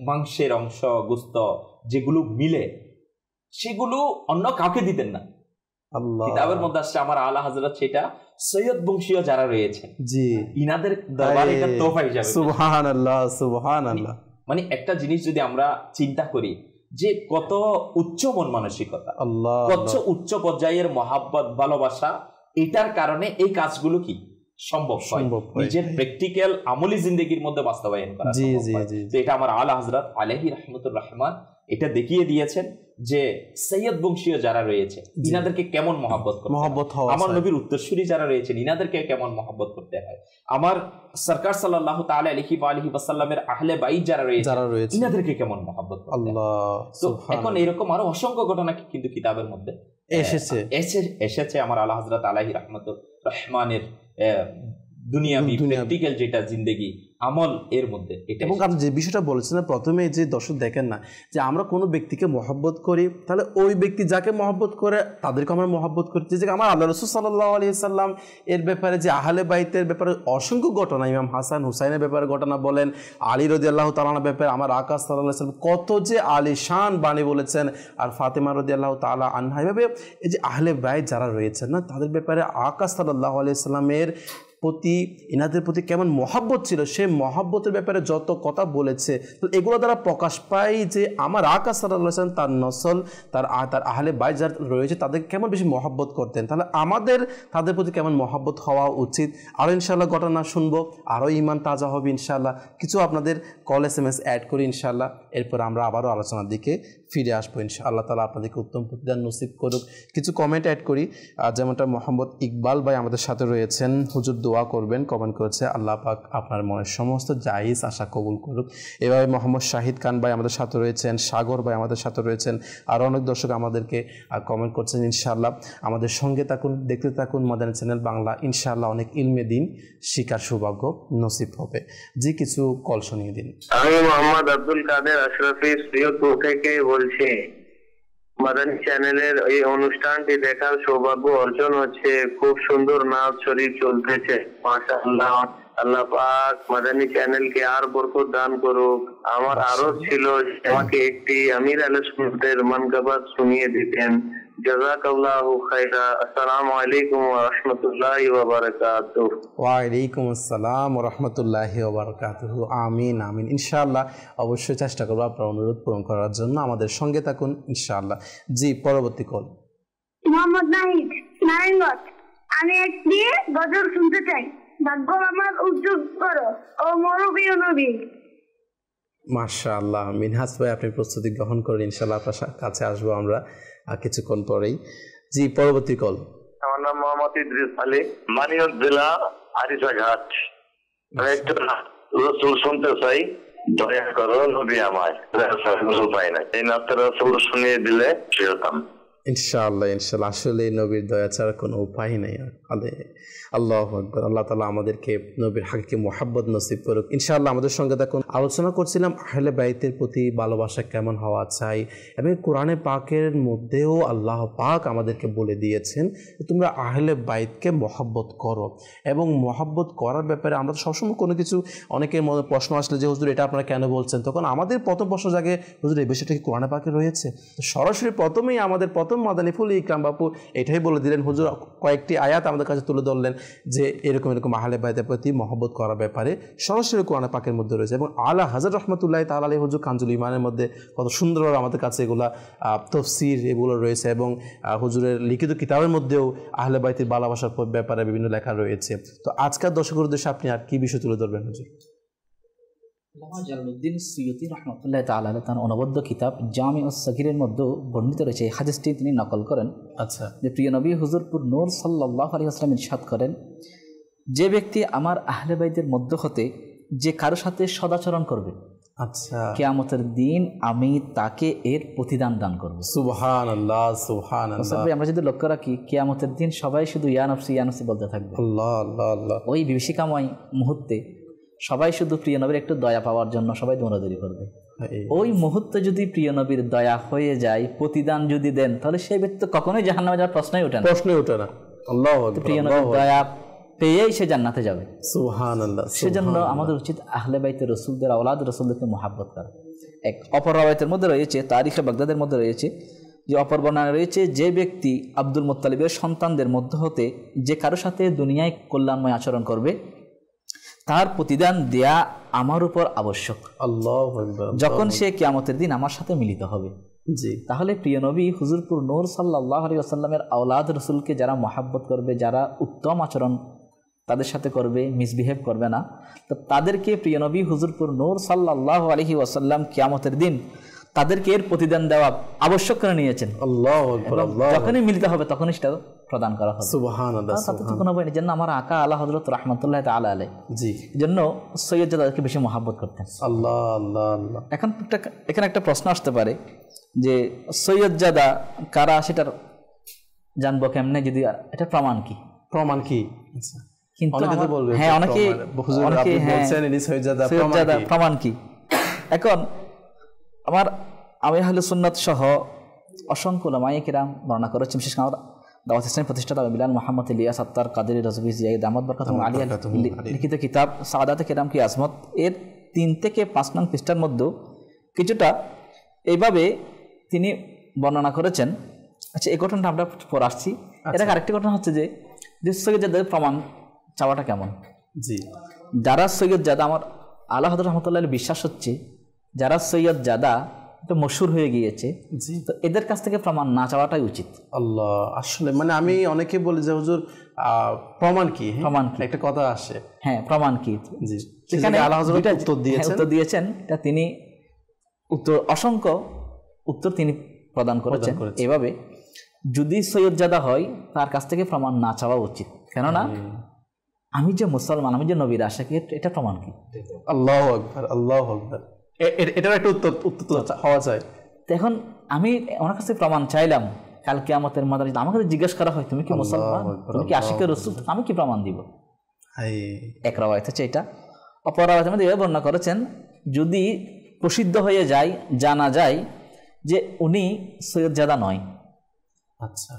মাংসের অংশ, গোশত যেগুলো মিলে, সেগুলো অন্য কাউকে দিতেন না। কিতাবের মধ্যে আসছে আমার আলা হযরত সেটা সৈয়দ বংশীয় যারা রয়েছে, জি, ইনাদের দরবারে এটা তোহফা হিসাবে। সুবহানাল্লাহ, সুবহানাল্লাহ। মানে একটা জিনিস যদি আমরা চিন্তা করি, যে কত উচ্চ মন মানসিকতা, কত উচ্চ পর্যায়ের মহাব্বত, ভালোবাসা, এটার কারণে এই কাজগুলো কি সম্ভব হয়, নিজের প্র্যাকটিক্যাল আমলি জিন্দেগির মধ্যে বাস্তবায়ন করা। জি জি জি। তো এটা আমার আলা হযরত আলাইহি রাহমাতুর রহমান এটা দেখিয়ে দিয়েছেন, যে সৈয়দ বংশীয় যারা রয়েছে ইনাদেরকে কেমন মহব্বত করতে হয়, আমার নবীর উত্তরসূরি যারা রয়েছেন ইনাদেরকে কেমন মহব্বত করতে হয়, আমার সরকার সাল্লাল্লাহু তাআলা আলাইহি ওয়া আলিহি ওয়াসাল্লামের আহলে বাইত যারা রয়েছে ইনাদেরকে কেমন মহব্বত করতে হয়। আল্লাহ। তো এখন এরকম আরো অসংখ্য ঘটনা কিন্তু কিতাবের মধ্যে এসেছে আমার আলা হযরত আলাইহি রাহমাতুর রহমানের দুনিয়াবি প্র্যাকটিক্যাল যেটা জিন্দেগি আমল এর মধ্যে। এবং আপনি যে বিষয়টা বলেছেন প্রথমে, যে দর্শক দেখেন না, যে আমরা কোনো ব্যক্তিকে মহব্বত করি, তাহলে ওই ব্যক্তি যাকে মহব্বত করে তাদেরকে আমরা মহব্বত করতে, যে আমার আল্লাহ রাসূল সাল্লাল্লাহু আলাইহি সাল্লাম এর ব্যাপারে, যে আহলে বাইতের ব্যাপারে অসংখ্য ঘটনা, ইমাম হাসান হুসাইনের ব্যাপারে ঘটনা বলেন, আলী রাদিয়াল্লাহু তাআলার ব্যাপারে আমার আকা সাল্লাল্লাহু আলাইহি সাল্লাম কত যে আলিশান বাণী বলেছেন, আর ফাতেমা রাদিয়াল্লাহু তাআলা আনহা, এভাবে এই যে আহলে বাইত যারা রয়েছেন না, তাদের ব্যাপারে আকা সাল্লাল্লাহু আলাইহি সাল্লামের প্রতি এনাদের প্রতি কেমন মহাব্বত ছিল, সেই মহাব্বতের ব্যাপারে যত কথা বলেছে, তো এগুলো দ্বারা প্রকাশ পায় যে আমার আকা সাল্লাল্লাহু আলাইহি ওয়াসাল্লাম তার নসল, তার আহলে বাইত যারা রয়েছে তাদের কেমন বেশি মহাব্বত করতেন। তাহলে আমাদের তাদের প্রতি কেমন মহাব্বত হওয়া উচিত। আরও ইনশাআল্লাহ ঘটনা শুনবো, আরও ইমান তাজা হবে ইনশাআল্লাহ। কিছু আপনাদের কল SMS অ্যাড করি ইনশাআল্লাহ, এরপর আমরা আবারও আলোচনার দিকে ফিরে আসবো ইনশাআল্লাহ তাআলা আপনাদেরকে উত্তম প্রতিদান নসিব করুক। কিছু কমেন্ট অ্যাড করি, যেমনটা মোহাম্মদ ইকবাল ভাই আমাদের সাথে রয়েছেন, হুজুর দোয়া করবেন, কমেন্ট করেছে আল্লাহ পাক আপনার মনের সমস্ত জায়েজ আশা কবুল করুক। এভাবে মোহাম্মদ শাহিদ খান ভাই আমাদের সাথে রয়েছেন, সাগর ভাই আমাদের সাথে রয়েছেন, আরও অনেক দর্শক আমাদেরকে কমেন্ট করছেন। ইনশাআল্লাহ আমাদের সঙ্গে থাকুন, দেখতে থাকুন মাদানী চ্যানেল বাংলা, ইনশাআল্লাহ অনেক ইলমে দিন শিকার সৌভাগ্য নসিব হবে। জি কিছু কল শুনিয়ে দিন। আমি মোহাম্মদ আব্দুল কাদের আশরাফি শ্রীয়তপুর থেকে বলছি। মাদানী চ্যানেলের এই অনুষ্ঠানটি দেখার সৌভাগ্য অর্জন হচ্ছে। খুব সুন্দর নাচ শরীফ চলতেছে, মাশাআল্লাহ। আল্লাহ পাক মাদানী চ্যানেলকে আর বরকত দান করুক। আমার আরো ছিল আমাকে একটি আমির আহলে সুন্নাতের মানকাবাত শুনিয়ে দিতেন। জাযাকাল্লাহু খায়রা। আসসালামু আলাইকুম ওয়া রাহমাতুল্লাহি ওয়া বারাকাতুহু। ওয়া আলাইকুম আসসালাম ওয়া রাহমাতুল্লাহি ওয়া বারাকাতুহু। আমিন আমিন। ইনশাআল্লাহ অবশ্যই চেষ্টা করব আপনার অনুরোধ পূরণ করার জন্য। আমাদের সঙ্গে থাকুন ইনশাআল্লাহ। জি পরবর্তী কল। মোহাম্মদ নাহিদ, নারায়ণগঞ্জ। আমি একটি গজল শুনতে চাই। ভাগ্য আমার উজ্জ্বল করো ও মরবি ও নবী। মাশাআল্লাহ। মিনহাজ ভাই আপনি প্রস্তুতি গ্রহণ করেন, ইনশাআল্লাহ আপনার কাছে আসবো আমরা কিছুক্ষণ পরেই। জি পরবর্তী কল। আমার নাম মোহাম্মদ ইদ্রিস আলী, মানিকগঞ্জ জেলা আরিচাঘাট। একটু রসুল শুনতে চাই, দয়া করো নবী আমায়। রসুল পাই না, এই নাচটা রসুল শুনিয়ে দিলে সেরকম। ইনশাআল্লাহ ইনশাআল্লাহ। আসলে নবীর দয়া ছাড়া কোনো উপায় নেই। আল্লাহু আকবার। আল্লাহ তাআলা আমাদেরকে নবীর হাকিকে মুহাব্বত নসিব করুক ইনশাআল্লাহ। আমাদের সঙ্গে দেখুন আলোচনা করছিলাম আহলে বাইতের প্রতি ভালোবাসা কেমন হওয়া চাই, এবং কোরআনে পাকের মধ্যেও আল্লাহ পাক আমাদেরকে বলে দিয়েছেন তোমরা আহলে বাইতকে মুহাব্বত করো। এবং মুহাব্বত করার ব্যাপারে আমরা সবসময় কোনো কিছু, অনেকের মনে প্রশ্ন আসলে যে হুজুর এটা আপনারা কেন বলছেন, তখন আমাদের প্রথম প্রশ্ন জাগে হুজুর এই বিষয়টা কি কোরআনে পাকে রয়েছে? তো সরাসরি প্রথমেই আমাদের প্রথম মাদানী ফুল ইকরাম বাপু এটাই বলে দিলেন, হুজুর কয়েকটি আয়াত আমাদের কাছে তুলে ধরলেন যে এরকম এরকম আহলে বাইতের প্রতি মহব্বত করার ব্যাপারে সরাসরি কোরআন পাকের মধ্যে রয়েছে। এবং আলা হযরত রাহমাতুল্লাহি তাআলা আলাইহি হুজুর কানজুল ঈমানের মধ্যে কত সুন্দরভাবে আমাদের কাছে এগুলা তাফসীর এগুলো রয়েছে, এবং হুজুরের লিখিত কিতাবের মধ্যেও আহলে বাইতের ভালোবাসার ব্যাপারে বিভিন্ন লেখা রয়েছে। তো আজকের দর্শকের উদ্দেশ্যে আপনি আর কি বিষয় তুলে ধরবেন হুজুর? আল্লামা জালালউদ্দিন সুয়ুতী রাহমাতুল্লাহি তাআলা আলাইহি তার অনবদ্য কিতাব জামিউস সগীরের মধ্যে বর্ণিত রয়েছে, এই হাদিসটি তিনি নকল করেন। আচ্ছা, যে প্রিয় নবী হুজুরপুর নূর সাল্লাল্লাহু আলাইহি ওয়াসাল্লাম ইরশাদ করেন, যে ব্যক্তি আমার আহলে বাইতের মধ্য হতে যে কারো সাথে সদাচরণ করবে, আচ্ছা, কিয়ামতের দিন আমি তাকে এর প্রতিদান দান করব। সুবহানাল্লাহ সুবহানাল্লাহ। আমরা যদি লক্ষ্য রাখি কিয়ামতের দিন সবাই শুধু ইয়া নফসি বলতে থাকবে। আল্লাহ আল্লাহ আল্লাহ। ওই বিভীষিকাময় মুহূর্তে সবাই শুধু প্রিয় নবীর একটু দয়া পাওয়ার জন্য সবাই দৌড়াদৌড়ি করবে। ওই মুহূর্তে যদি প্রিয় নবীর দয়া হয়ে যায়, প্রতিদান যদি দেন, তাহলে সেই ব্যক্তি কখনোই জাহান্নামে যাওয়ার প্রশ্নই ওঠে না। আল্লাহু আকবার। প্রিয় নবীর দয়া পেয়েই সে জান্নাতে যাবে। সুবহানাল্লাহ। সেজন্য আমাদের উচিত আহলে বাইতে রাসূলদের, আওলাদ রাসূলদেরকে মুহাব্বত করা। এক অপর রাওয়ায়াতের মধ্যে রয়েছে, তারিখে বাগদাদের মধ্যে রয়েছে, যে অপর বর্ণনা রয়েছে, যে ব্যক্তি আব্দুল মুত্তালিবের সন্তানদের মধ্য হতে যে কারো সাথে দুনিয়ায় কল্যাণময় আচরণ করবে, তার প্রতিদান দেয়া আমার উপর আবশ্যক। আল্লাহু আকবার। যখন সে কিয়ামতের দিন আমার সাথে মিলিত হবে। জি, তাহলে প্রিয় নবী হুজুরপুর নূর সাল্লাল্লাহু আলাইহি ওয়াসাল্লামের আওলাদ রাসূলকে যারা মহব্বত করবে, যারা উত্তম আচরণ তাদের সাথে করবে, মিসবিহেভ করবে না, তো তাদেরকে প্রিয় নবী হুজুরপুর নূর সাল্লাল্লাহু আলাইহি ওয়াসাল্লাম কিয়ামতের দিন তাদেরকে এর প্রতিদান দেওয়া আবশ্যক করে নিয়েছেন। আল্লাহু আকবার। যখনই মিলিত হবে তখনই সেটা প্রদান করা হবে। সুবহানাল্লাহ। তাতে তো কোনো ভয় নেই। যেন আমার আকা আলা হযরত রাহমাতুল্লাহি তাআলা আলাইহি জি জন্য সৈয়দ জাদাকে বেশি মহব্বত করতেন। আল্লাহ আল্লাহ আল্লাহ। এখানে একটা প্রশ্ন আসতে পারে যে সৈয়দ জাদা কারা, সেটার জানবো কেমনে, যদি এটা প্রমাণ কি? আচ্ছা, কিন্তু অনেকে বলবে হ্যাঁ, অনেকে বলছেন ইনি সৈয়দ জাদা, প্রমাণ কি? এখন আমি আহলে সুন্নাত সহ অসংখ্য উলামায়ে কিরাম বর্ণনা করেছেন, বিশেষ করে দাওয়াত ইসলামী প্রতিষ্ঠাতা বিলাল মুহাম্মদ ইলিয়াস আত্তার কাদেরী রাজভী জিয়াই দামাত বরকাতুহুম আলিয়া লিখিত কিতাব সাআদাতে কিরাম কি আজমত এর 3 থেকে 5 নং পৃষ্ঠার মধ্যে কিছুটা এইভাবে তিনি বর্ণনা করেছেন। আচ্ছা, এই ঘটনাটা আমরা পড়ে আসছি। এর আরেকটি ঘটনা হচ্ছে যে সৈয়দ জাদার প্রমাণ চাওয়াটা কেমন। জি, যারা সৈয়দ জাদা, আমার আলা হযরত রহমতুল্লাহ বিশ্বাস হচ্ছে যারা সৈয়দ জাদা এটা মশহুর হয়ে গিয়েছে, তো এদের কাছ থেকে প্রমাণ না চাওয়াটাই উচিত। আল্লাহ, আসলে মানে আমি অনেকে বলি যে হুজুর প্রমাণ কি, প্রমাণ কি একটা কথা আসে, হ্যাঁ প্রমাণ কি। জি, সেখানে আলা হযরত উত্তর দিয়েছেন, এটা তিনি উত্তর অসংখ্য উত্তর তিনি প্রদান করেছেন এভাবে, যদি সৈয়দ জাদা হয় তার কাছ থেকে প্রমাণ না চাওয়া উচিত, কেননা আমি যে মুসলমান, আমি যে নবীর আশিক, এটা প্রমাণ কি। আল্লাহু আকবার, আল্লাহু আকবার, এটার একটা উত্তর হওয়া যায়। এখন আমি ওনার কাছে প্রমাণ চাইলাম, কাল কিয়ামতের ময়দানে যদি আমাকে জিজ্ঞেস করা হয় তুমি কি মুসলমান, তুমি কি আশিকের রাসূল, আমি কি প্রমাণ দিব। এক রাওয়ায়াত আছে এটা। অপর রাওয়ায়াতের মধ্যে বর্ণনা করেছেন, যদি প্রসিদ্ধ হয়ে যায়, জানা যায় যে উনি সৈয়দ জাদা নয়, আচ্ছা,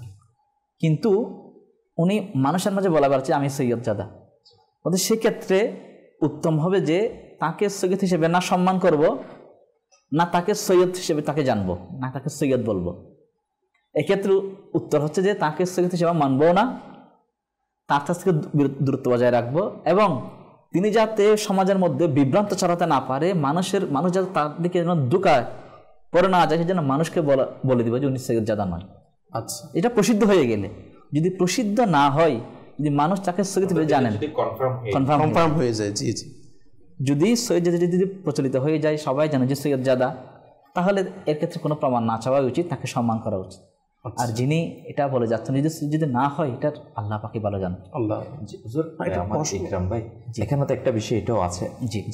কিন্তু উনি মানুষের মাঝে বলা পারছে আমি সৈয়দ জাদা, বলতে সেক্ষেত্রে উত্তম হবে যে তাকে সৈয়দ হিসেবে না সম্মান করব, না তাকে সৈয়দ হিসেবে তাকে জানবো, না তাকে সৈয়দ বলবো। এক্ষেত্রে উত্তর হচ্ছে যে তাকে সৈয়দ হিসেবে মানবো না, তার কাছ থেকে দূরত্ব বজায় রাখবো, এবং তিনি যাতে সমাজের মধ্যে বিভ্রান্ত ছড়াতে না পারে, মানুষ যাতে তার দিকে যেন দুকায় পরে না যায়, সেজন্য মানুষকে বলে দিব যে উনি সৈয়দ জাদা নয়। আচ্ছা, এটা প্রসিদ্ধ হয়ে গেলে, যদি প্রসিদ্ধ না হয়, যদি মানুষ তাকে সৈয়দ হিসেবে জানেন, কনফার্ম হয়ে যায়, জি জি, যদি সৈয়দ জাদা যদি প্রচলিত হয়ে যায়, সবাই জানে যে সৈয়দ জাদা, তাহলে এর ক্ষেত্রে কোনো প্রমাণ না চাওয়া উচিত, তাকে সম্মান করা উচিত। আর যিনি এটা বলে যাচ্ছেন যদি না হয়, এটার আল্লাহ পাকই ভালো জানেন। আল্লাহ, হুজুর ইকরাম ভাই, এখানে তো একটা বিষয় এটাও আছে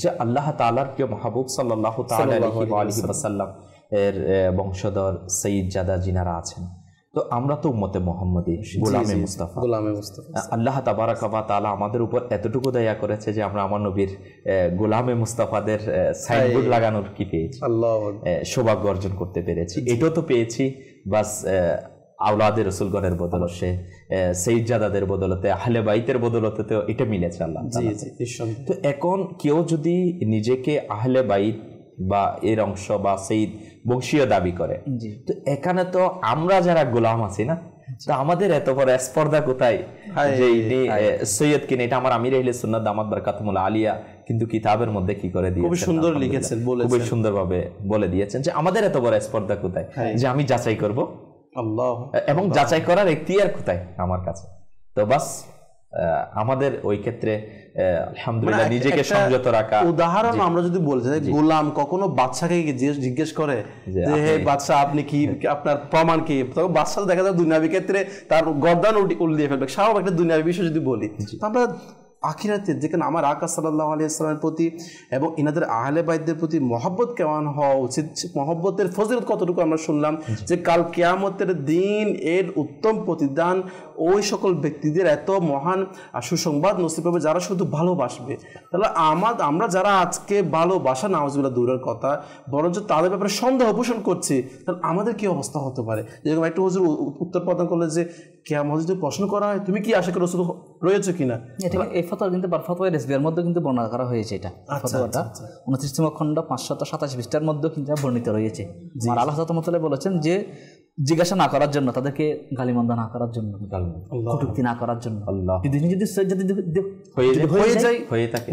যে আল্লাহ তাআলার প্রিয় মাহবুব সাল্লাল্লাহু তাআলা আলাইহি ওয়াসাল্লাম এর বংশধর সৈয়দ জাদা যিনারা আছেন, তো আমরা তো উম্মতে মুহাম্মদী, গোলামে মুস্তাফা, আল্লাহ তাবারাক ওয়া তাআলা আমাদের উপর এতটুকু দয়া করেছে যে আমরা আমার নবীর গোলামে মুস্তাফাদের সাইনবোর্ড লাগানোর কি পেয়েছি, সৌভাগ্য অর্জন করতে পেরেছি। এটাও তো পেয়েছি বাস আওলাদের রসুলগণের বদলতে, সৈয়দ জাদাদের বদলতে, আহলে বাইতের বদলতে, তো এটা মিলেছে আল্লাহ। তো এখন কেউ যদি নিজেকে আহলে বাইত বা এর অংশ বা সৈয়দ বংশীয় দাবি করে, তো এখানে তো আমরা যারা গোলাম আছি না, তো আমাদের এত বড় স্পর্ধা কোথায় যে ইনি সৈয়দ কিনে, এটা আমার আমির আহলে সুন্নাত দামাত বারাকাতুহুল আলিয়া কিন্তু কিতাবের মধ্যে কি করে দিয়েছেন, খুব সুন্দর লিখেছেন, খুব সুন্দরভাবে বলে দিয়েছেন যে আমাদের এত বড় স্পর্ধা কোথায় যে আমি যাচাই করব, আল্লাহ, এবং যাচাই করার এখতিয়ার কোথায় আমার কাছে। তো বাস আমাদের ওই ক্ষেত্রে আলহামদুলিল্লাহ নিজেকে সংযত রাখা। উদাহরণ আমরা যদি বলতে চাই, গোলাম কখনো বাদশাকে জিজ্ঞেস করে যে হে বাদশা আপনি কি, আপনার প্রমাণ কি, তখন বাদশা দেখা যায় দুনিয়াবি ক্ষেত্রে তার গর্দান উল্টিয়ে ফেলবে, স্বাভাবিক একটা দুনিয়াবি বিষয় যদি বলি। আমরা আখিরাতে যেখানে আমার আকা সাল্লাল্লাহু আলাইহি ওয়াসাল্লামের প্রতি এবং ইনাদের আহলে বাইতদের প্রতি মহব্বত কেমন হওয়া উচিত, মহব্বতের ফজিলত কতটুকু আমরা শুনলাম, যে কাল কিয়ামতের দিন এর উত্তম প্রতিদান ওই সকল ব্যক্তিদের এত মহান সুসংবাদ নসিব হবে যারা শুধু ভালোবাসবে। তাহলে আমরা যারা আজকে ভালোবাসা নাউজুবিল্লাহ দূরের কথা, বরঞ্চ তাদের ব্যাপারে সন্দেহ পোষণ করছি, তাহলে আমাদের কি অবস্থা হতে পারে। যেরকম একটা হুজুর উত্তর প্রদান করলে যে কিয়ামত যদি প্রশ্ন করা হয় তুমি কি আশিকের রাসূল রয়েছে কিনা, এই ফতোয়া কিন্তু ফতোয়া রিজভিয়ার মধ্যে কিন্তু বর্ণনা করা হয়েছে। এটা ফতোয়াটা 29তম খণ্ড 527 পৃষ্ঠার মধ্যে কিন্তু বর্ণিত রয়েছে। আর আল্লাহ তাআলা বলেছেন যে জিজ্ঞাসা না করার জন্য, তাদেরকে গালিমন্দ না করার জন্য, কটূক্তি না করার জন্য।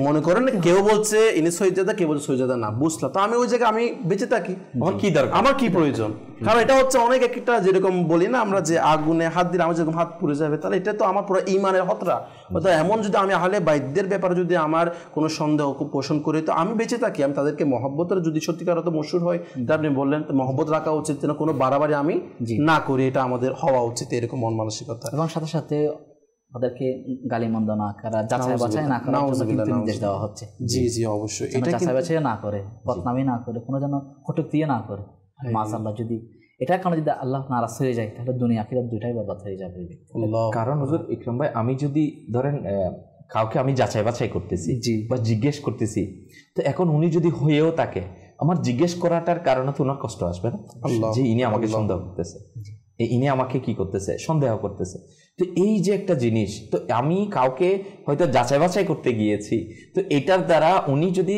মনে করেন কেউ বলছে ইনি সৈয়দা, কেউ বলছে সৈয়দা না, বুঝলাম, তো আমি ওই জায়গায় আমি বেঁচে থাকি, আমার কি দরকার, আমার কি প্রয়োজন। কারণ এটা হচ্ছে অনেক একটা, যেরকম বলি না আমরা যে আগুনে হাত দিলে আমার যেরকম হাত পুড়ে যাবে, তাহলে এটা তো আমার পুরো ঈমানের হতরা। অর্থাৎ এমন যদি আমি আহলে বাইতদের ব্যাপারে যদি আমার কোনো সন্দেহ পোষণ করি, তো আমি বেঁচে থাকি। আমি তাদেরকে মহব্বতের যদি সত্যিকার অর্থে মশহুর হয়, আপনি বললেন মহব্বত রাখা উচিত, যেন কোনো বাড়াবাড়ি আমি না করি, এটা আমাদের হওয়া উচিত, এরকম মন মানসিকতা। এবং সাথে সাথে ওদেরকে গালিমন্দ না করা, যাচাই বাছাই না করা নির্দেশ দেওয়া হচ্ছে। জি জি অবশ্যই, এটা যাচাই বাছাই না করে, বদনামি না করে, কোনো যেন কটূক্তি না করে। মাশাআল্লাহ, যদি এটার কারণে যদি আল্লাহ নারাজ হয়ে যায়, তাহলে দুনিয়া আখিরাত দুইটাই বরবাদ হয়ে যাবে। কারণ হুজুর ইকরাম ভাই, আমি যদি ধরেন কাউকে আমি যাচাই বাছাই করতেছি বা জিজ্ঞেস করতেছি, তো এখন উনি যদি হয়েও থাকে, আমার জিজ্ঞেস করাটার কারণে তো ওনার কষ্ট আসবে না, যে ইনি আমাকে সন্দেহ করতেছে, ইনি আমাকে কি করতেছে, সন্দেহ করতেছে। তো এই যে একটা জিনিস, তো আমি কাউকে হয়তো যাচাই বাছাই করতে গিয়েছি, তো এটার দ্বারা উনি যদি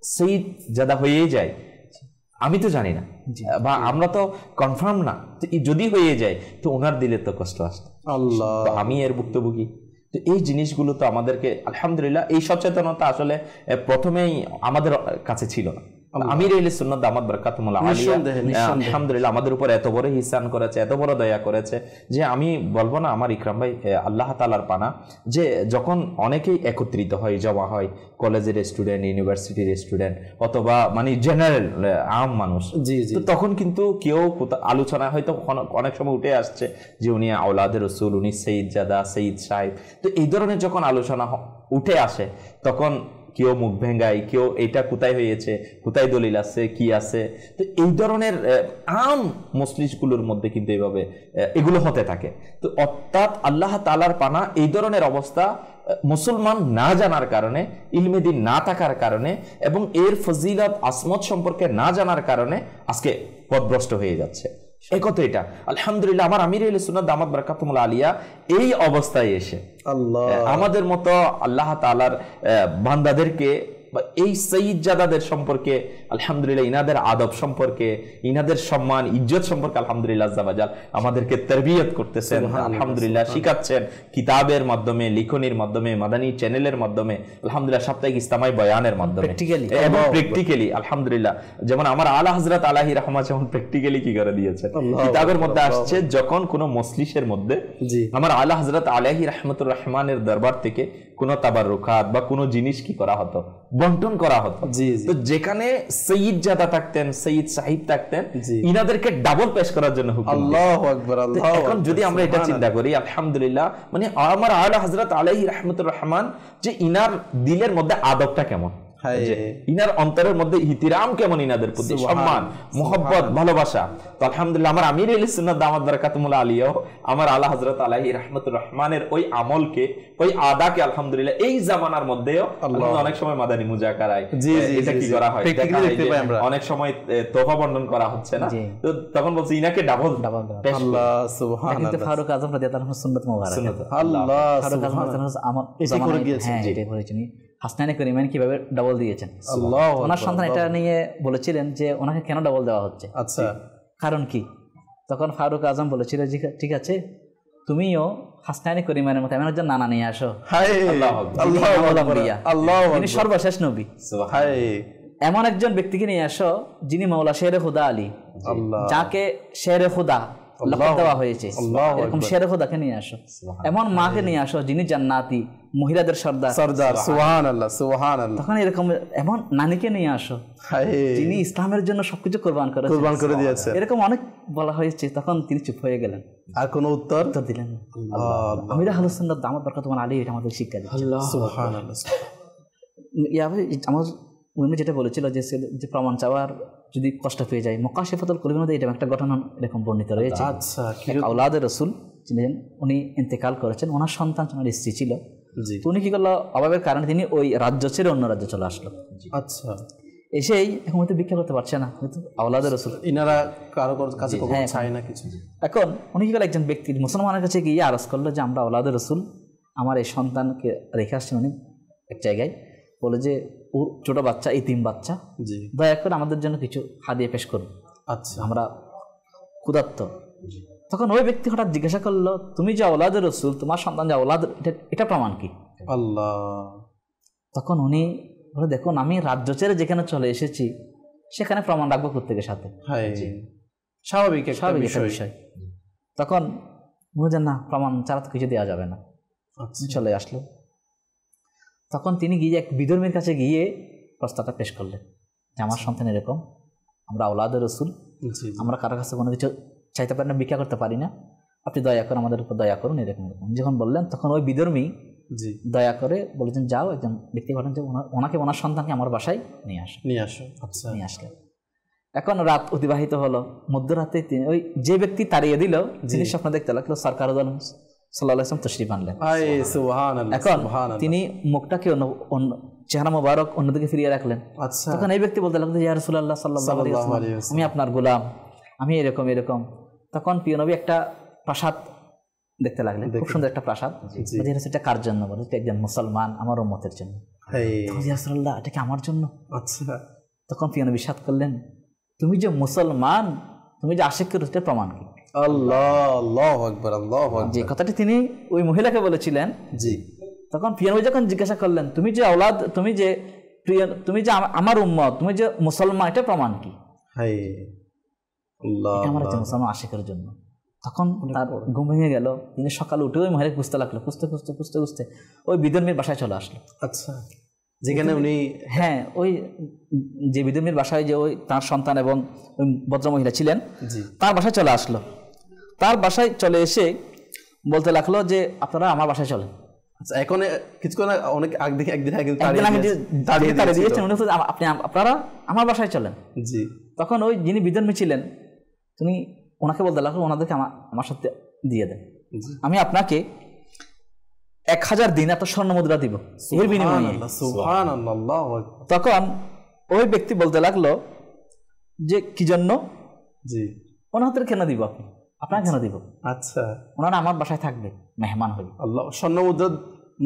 সৈয়দ জাদা হয়ে যায়, আমি তো জানি না বা আমরা তো কনফার্ম না, যদি হয়ে যায় তো ওনার দিলে তো কষ্ট আসে, আল্লাহ আমি এর ভুক্তভোগী। তো তো এই জিনিসগুলো তো আমাদেরকে আলহামদুলিল্লাহ এই সচেতনতা আসলে প্রথমেই আমাদের কাছে ছিল না। আমির আহলে সুন্নাত দামাত বারাকাতুহুল আলিয়া আলহামদুলিল্লাহ আমাদের উপর এত বড় ইহসান করেছে, এত বড় দয়া করেছে যে আমি বলবো না আমার ইকরাম ভাই আল্লাহ তাআলার পানা, যে যখন অনেকেই একত্রিত হয়, জমা হয়, কলেজের স্টুডেন্ট, ইউনিভার্সিটির স্টুডেন্ট অথবা মানে জেনারেল আম মানুষ, তো তখন কিন্তু কেউ আলোচনা হয়তো অনেক সময় উঠে আসছে যে উনি আওলাদে রাসূল, উনি সৈয়দ জাদা, সৈয়দ সাহেব, তো এই ধরনের যখন আলোচনা উঠে আসে তখন কেউ মুখ ভেঙ্গায়, কেউ এটা কোথায় হয়েছে, কোথায় দলিল আছে, কি আছে। তো এই ধরনের আম মজলিসগুলোর মধ্যে কিন্তু এইভাবে এগুলো হতে থাকে। তো অর্থাৎ আল্লাহ তাআলার পানা এই ধরনের অবস্থা মুসলমান না জানার কারণে, ইলমে দ্বীন না থাকার কারণে এবং এর ফজিলত আসমত সম্পর্কে না জানার কারণে আজকে পথভ্রষ্ট হয়ে যাচ্ছে। একথা এটা আলহামদুলিল্লাহ আমার আমির আহলে সুন্নাত দামাত বারাকাতুহুল আলিয়া এই অবস্থায় এসে আমাদের মতো আল্লাহ তাআলার বান্দাদেরকে এই সৈয়দ জাদাদের সম্পর্কে আলহামদুলিল্লাহ, ইনাদের আদব সম্পর্কে, ইনাদের সম্মান ইজ্জত সম্পর্কে আলহামদুলিল্লাহ আজ্জা ওয়া জাল আমাদেরকে তারবিয়ত করতেছেন, আলহামদুলিল্লাহ শিখাচ্ছেন কিতাবের মাধ্যমে, লিখনির মাধ্যমে, মাদানী চ্যানেলের মাধ্যমে, আলহামদুলিল্লাহ সাপ্তাহিক ইসলামাই বয়ানের মাধ্যমে এবং প্র্যাকটিক্যালি আলহামদুলিল্লাহ। যেমন আমার আলা হযরত আলাহি রাহমাত যেমন প্র্যাকটিক্যালি কি করে দিয়েছেন, কিতাবের মধ্যে আসছে যখন কোন মজলিসের মধ্যে আমার আলা হযরত আলাহি রাহমাতুর রহমানের দরবার থেকে কোন তাবাররুকাত বা কোন জিনিস কি করা হতো, বন্টন করা হতো। তো যেখানে সৈয়দ জাদা থাকতেন, সৈয়দ সাহিব থাকতেন, ইনাদেরকে ডাবল পেশ করার জন্য হুকুম। আল্লাহু আকবার, আল্লাহু আকবার। এখন যদি আমরা এটা চিন্তা করি আলহামদুলিল্লাহ, মানে আমার আলা হযরত আলাইহি রাহমাতুর রহমান যে ইনার দিলের মধ্যে আদবটা কেমন, ইনার অন্তরের মধ্যে ইহতিরাম কেমন, ইনাদের প্রতি সম্মান, মোহব্বত, ভালোবাসা। তো আলহামদুলিল্লাহ আমার আমির আহলে সুন্নাত দামাত বারাকাতুহুল আলিয়া আমার আলা হযরত আলাইহি রাহমাতুর রহমানের ওই আমলকে, ওই আদাকে আলহামদুলিল্লাহ এই জামানার মধ্যেও অনেক সময় মাদানী মুজাকারায় এটা কি করা হয়, অনেক সময় তোফা বন্টন করা হচ্ছে না, তো তখন বলছে ইনাকে ডাবল। আল্লাহ সুবহানাল্লাহ। কিন্তু ফারুক আযম রাদিয়াল্লাহু আনহু সুন্নাত মুবারাকা, আল্লাহ ফারুক আযম রাদিয়াল্লাহু আনহু এটা করে গিয়েছেন, এটা করেছেন। হাসনাইনে করিমান কিভাবে ডাবল দিয়েছেন, ওনার সন্তান এটা নিয়ে বলেছিলেন যে ওনাকে কেন ডাবল দেওয়া হচ্ছে, আচ্ছা কারণ কি? তখন ফারুক আজম বলেছিল যে ঠিক আছে তুমিও হাসনাইনে করিমানের মতো এমন একজন নানা নিয়ে আসো, তিনি সর্বশেষ নবী, এমন একজন ব্যক্তিকে নিয়ে আসো যিনি মাওলা শেরে খুদা আলী, যাকে শেরে খুদা দেওয়া হয়েছে, এরকম শেরে খুদাকে নিয়ে আসো। এমন মাকে নিয়ে আসো যিনি জান্নাতি, মহিলাদের সর্দার, সুবহানাল্লাহ সুবহানাল্লাহ। তখন এরকম এমন নানিকে নিয়ে আসো যিনি ইসলামের জন্য সবকিছু কোরবান করে দিয়েছে, এরকম অনেক বলা হয়েছে। তখন তিনি চুপ হয়ে গেলেন, আর কোনো উত্তর দিলেন না। আমির আহলে সুন্নাত দামাত বারাকাতুহুল আলী এটা আমাদের শিক্ষা দিচ্ছে, সুবহানাল্লাহ। আমার উনি যেটা বলেছিল যে প্রমাণ চাওয়ার যদি কষ্ট পেয়ে যায়, মুকাশিফাতুল কুলুবের মধ্যে এটা একটা ঘটনা এরকম বর্ণিত রয়েছে। আচ্ছা, আওলাদে রাসূল ছিলেন, উনি ইন্তেকাল করেছেন, ওনার সন্তান ওনার স্ত্রী ছিল। উনি কি করলো, অভাবের কারণে তিনি ওই রাজ্য ছেড়ে অন্য রাজ্যে চলে আসলো। আচ্ছা, এসেই এখন হয়তো ভিক্ষা করতে পারছে না, আওলাদে রাসূল ইনারা কারো কাছে চায় না কিছু। এখন উনি কি করলো, একজন ব্যক্তি মুসলমানের কাছে গিয়ে আরজ করলো যে আমরা আওলাদে রাসূল, আমার এই সন্তানকে রেখে আসছেন উনি এক জায়গায়, বলে যে ওর ছোট বাচ্চা, ইতিম বাচ্চা, দয়া করে আমাদের জন্য কিছু হাদিয়া পেশ করুন, আচ্ছা আমরা ক্ষুধার্ত। তখন ওই ব্যক্তি হঠাৎ জিজ্ঞাসা করলো, তুমি যে আওলাদে রাসূল, তোমার সন্তান যে আওলাদ, এটা প্রমাণ কি? আল্লাহ। তখন উনি বলে, দেখুন আমি রাজ্য ছেড়ে যেখানে চলে এসেছি সেখানে প্রমাণ রাখবো প্রত্যেকের সাথে, স্বাভাবিক একটা বিষয়। তখন বুঝলেন না, প্রমাণ ছাড়া তো কিছু দেওয়া যাবে না, চলে আসলো। তখন তিনি গিয়ে এক বিধর্মীর কাছে গিয়ে প্রস্তাবটা পেশ করলেন যে আমার সন্তান এরকম, আমরা আওলাদে রাসূল, আমরা কারোর কাছে কোনো কিছু চাইতে পারি না, ভিক্ষা করতে পারি না, আপনি দয়া করে আমাদের উপর দয়া করুন, এরকম এরকম যখন বললেন, তখন ওই বিধর্মী দয়া করে বলেছেন, যাও একজন ব্যক্তি পাঠান যে ওনাকে, ওনার সন্তানকে আমার বাসায় নিয়ে আসো। আচ্ছা, নিয়ে আসলেন। এখন রাত অতিবাহিত হলো, মধ্যরাতে তিনি ওই যে ব্যক্তি তাড়িয়ে দিল, তিনি স্বপ্ন দেখতে লাগলো সরকার সাল্লাল্লাহু আলাইহি ওয়াসাল্লাম তাশরীফ আনলেন। এখন তিনি মুখটাকে চেহারা মোবারক অন্যদিকে ফিরিয়ে রাখলেন। তখন এই ব্যক্তি বলতে লাগলো, ইয়া রাসূলুল্লাহ সাল্লাল্লাহু আলাইহি ওয়াসাল্লাম, আমি আপনার গোলাম, আমি এরকম এরকম। তখন প্রিয় নবী একটা প্রাসাদ দেখতে লাগলেন, খুব সুন্দর একটা প্রাসাদ। এটা কার জন্য? বলে একজন মুসলমান, আমার উম্মতের জন্য। ইয়া রাসূলুল্লাহ, এটা কি আমার জন্য? আচ্ছা। তখন প্রিয় নবী ইরশাদ করলেন, তুমি যে মুসলমান, তুমি যে আশিকের এটা প্রমাণ কি? আল্লাহ, আল্লাহু আকবার, আল্লাহু আকবার। যে কথাটি তিনি ওই মহিলাকে বলেছিলেন, জি তখন প্রিয় নবী যখন জিজ্ঞাসা করলেন, তুমি যে আওলাদ, তুমি যে প্রিয়, তুমি যে আমার উম্মত, তুমি যে মুসলমান, এটা প্রমাণ কি? এটা আমার একজন মুসলমান আশিকের জন্য। তখন তার ঘুম ভেঙে গেল। তিনি সকালে উঠে ওই মহিলা খুঁজতে লাগলো, খুঁজতে খুঁজতে খুঁজতে খুঁজতে ওই বিদর্মীর বাসায় চলে আসলো। আচ্ছা, যেখানে উনি, হ্যাঁ, ওই যে বিদর্মীর বাসায় যে ওই তার সন্তান এবং ওই ভদ্রমহিলা ছিলেন, তার বাসায় চলে আসলো। তার বাসায় চলে এসে বলতে লাগলো যে আপনারা আমার বাসায় চলেন। আচ্ছা, এখন কিছুক্ষণ অনেক একদিন আগে দিয়েছেন, আপনারা আমার বাসায় চলেন। জি। তখন ওই যিনি বিদর্মী ছিলেন তিনি ওনাকে বলতে লাগলো, ওনাদেরকে আমার সাথে দিয়ে দেন, আমি আপনাকে 1000 দিনার স্বর্ণ মুদ্রা দিব এর বিনিময়ে। তখন ওই ব্যক্তি বলতে লাগলো যে কি জন্য? জি, ওনাদের কেন দিব, আপনার কেন দিব? আচ্ছা, ওনারা আমার বাসায় থাকবে, মেহমান হয়ে। আল্লাহ, স্বর্ণ মুদ্রা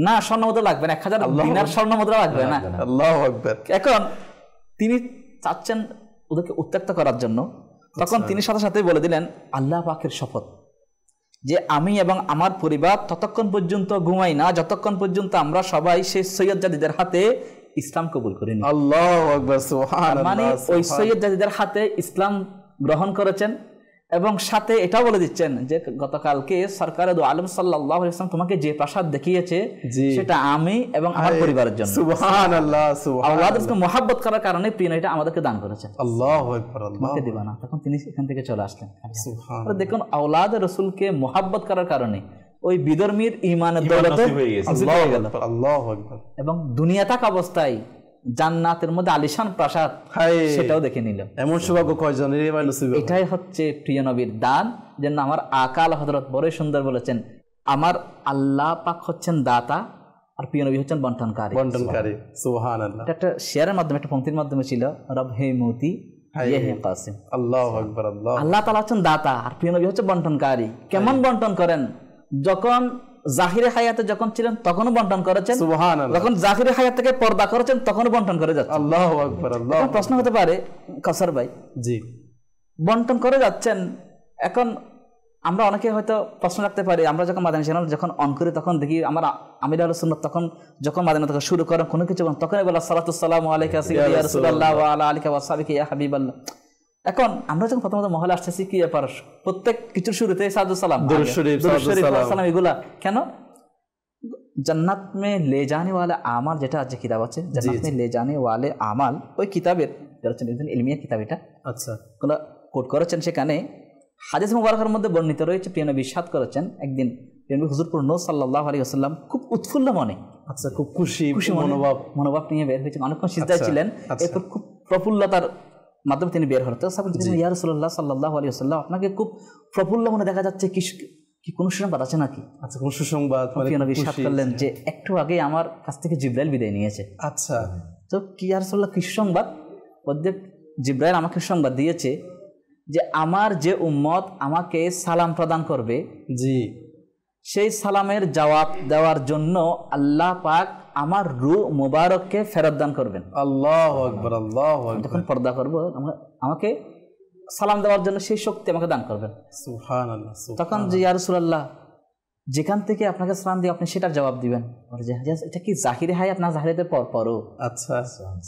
না, স্বর্ণ মুদ্রা লাগবে না, 1000 দিনার স্বর্ণ মুদ্রা লাগবে না। আল্লাহু আকবার। এখন তিনি চাচ্ছেন ওদেরকে উত্ত্যক্ত করার জন্য। তখন তিনি সাথে সাথে বলে দিলেন, আল্লাহ পাকের শপথ যে আমি এবং আমার পরিবার ততক্ষণ পর্যন্ত ঘুমাই না যতক্ষণ পর্যন্ত আমরা সবাই সেই সৈয়দ জাদিদের হাতে ইসলাম কবুল করিনি। আল্লাহু আকবার, সুবহানাল্লাহ। মানে ওই সৈয়দ জাদিদের হাতে ইসলাম গ্রহণ করেছেন এবং সাথে এটাও বলে দিচ্ছেন যে গতকালকে সরকারে দু আলম সাল্লাল্লাহু আলাইহি ওয়াসাল্লাম তোমাকে যে প্রাসাদ দেখিয়েছে সেটা আমি এবং আমার পরিবারের জন্য। সুবহানাল্লাহ, সুবহানাল্লাহ। আল্লাহকে মহব্বত করার কারণে প্রিয় এটা আমাদেরকে দান করেছেন। আল্লাহু আকবার। আমাকে দিবা না। তখন তিনি এখান থেকে চলে আসলেন। সুবহানাল্লাহ। দেখুন, আওলাদ রাসূলকে মহব্বত করার কারণে ওই বিধর্মীর ঈমানের দৌলতে আল্লাহু আকবার, আল্লাহু আকবার। এবং দুনিয়া থাকা অবস্থায় জান্নাতের মধ্যে আলিশান প্রাসাদ সেটাও দেখে নিল। এমন সৌভাগ্য কয়জনের নসিব? এটাই হচ্ছে প্রিয় নবীর দান। যেন আমার আকাল হযরত বড়ই সুন্দর বলেছেন, আমার আল্লাহ পাক হচ্ছেন দাতা আর প্রিয় নবী হচ্ছেন বন্টনকারী। সুবহানাল্লাহ। একটা শেয়ারের মাধ্যমে, একটা পংক্তির মাধ্যমে ছিল, রব হে মতি ইয়ে হে কাসিম। আল্লাহু আকবার। আল্লাহ তাআলা হচ্ছেন দাতা আর প্রিয় নবী হচ্ছে বন্টনকারী। কেমন বন্টন করেন? যখন জাহিরে হায়াতে যখন ছিলেন তখনও বন্টন করেছেন, সুবহানাল্লাহ। যখন জাহিরে হায়াত থেকে পর্দা করেছেন তখনও বন্টন করে যাচ্ছেন। আল্লাহু আকবার, আল্লাহ। প্রশ্ন হতে পারে কাউসার ভাই, জি, বন্টন করে যাচ্ছেন, এখন আমরা অনেকে হয়তো প্রশ্ন রাখতে পারি, আমরা যখন মাদানী চ্যানেল যখন অন করি তখন দেখি আমরা আমির আহলে সুন্নাত তখন যখন মাদানী থেকে শুরু করেন কোনো কিছু তখনই বলা সালাতু সালামু আলাইকা সাইয়্যিদি ইয়া রাসূলুল্লাহ ওয়া আলা আলিকা ওয়া সাহবিহি ইয়া হাবিবাল্লাহ। এখন আমরা যখন প্রথমত মহলে আসতেছি কি ব্যাপার, প্রত্যেক কিছুর শুরুতে সাদু সালাম, দুরূদ শরীফ, সালাম, এগুলা কেন? জান্নাত মে লে জানে ওয়ালা আমাল যেটা আছে কিতাব আছে, জান্নাত মে লে জানে ওয়ালে আমাল, ওই কিতাবের ইলমিয়া কিতাব এটা, আচ্ছা, কোট করেছেন। সেখানে হাদিস মুবারকের মধ্যে বর্ণিত রয়েছে, প্রিয় নবী ইরশাদ করেছেন, একদিন প্রিয় নবী হুজুর নূর সাল্লাল্লাহু আলাইহি ওয়াসাল্লাম খুব উৎফুল্ল মনে, আচ্ছা, খুব খুশি মনোভাব নিয়ে বের হয়েছেন, অনেকক্ষণ সিজদায় ছিলেন, এরপর খুব প্রফুল্লতার মাধ্যমে তিনি বের হতেন। ইয়া রাসূলুল্লাহ সাল্লাল্লাহু আলাইহি ওয়াসাল্লাম, আপনাকে খুব প্রফুল্ল মনে দেখা যাচ্ছে, কি কোনো সুসংবাদ আছে নাকি? আচ্ছা, কোন সুসংবাদ? প্রিয় নবী ইরশাদ করলেন যে একটু আগে আমার কাছ থেকে জিবরাইল বিদায় নিয়েছে। আচ্ছা, তো কি ইয়া রাসূলুল্লাহ, কি সুসংবাদ? জিবরাইল আমাকে সংবাদ দিয়েছে যে আমার যে উম্মত আমাকে সালাম প্রদান করবে, জি, সেই সালামের জবাব দেওয়ার জন্য আল্লাহ পাক আমার রূহ মুবারককে ফেরত দান করবেন। আল্লাহু আকবার, আল্লাহু আকবার। যখন পর্দা করব আমাকে সালাম দেওয়ার জন্য সেই শক্তি আমাকে দান করবেন। সুবহানাল্লাহ। তখন যে ইয়া রাসূলুল্লাহ, যেখান থেকে আপনাকে সালাম দিয়ে আপনি সেটার জবাব দিবেন, এটা কি জাহিরে হায়াত না জাহিরাতের পরও? আচ্ছা,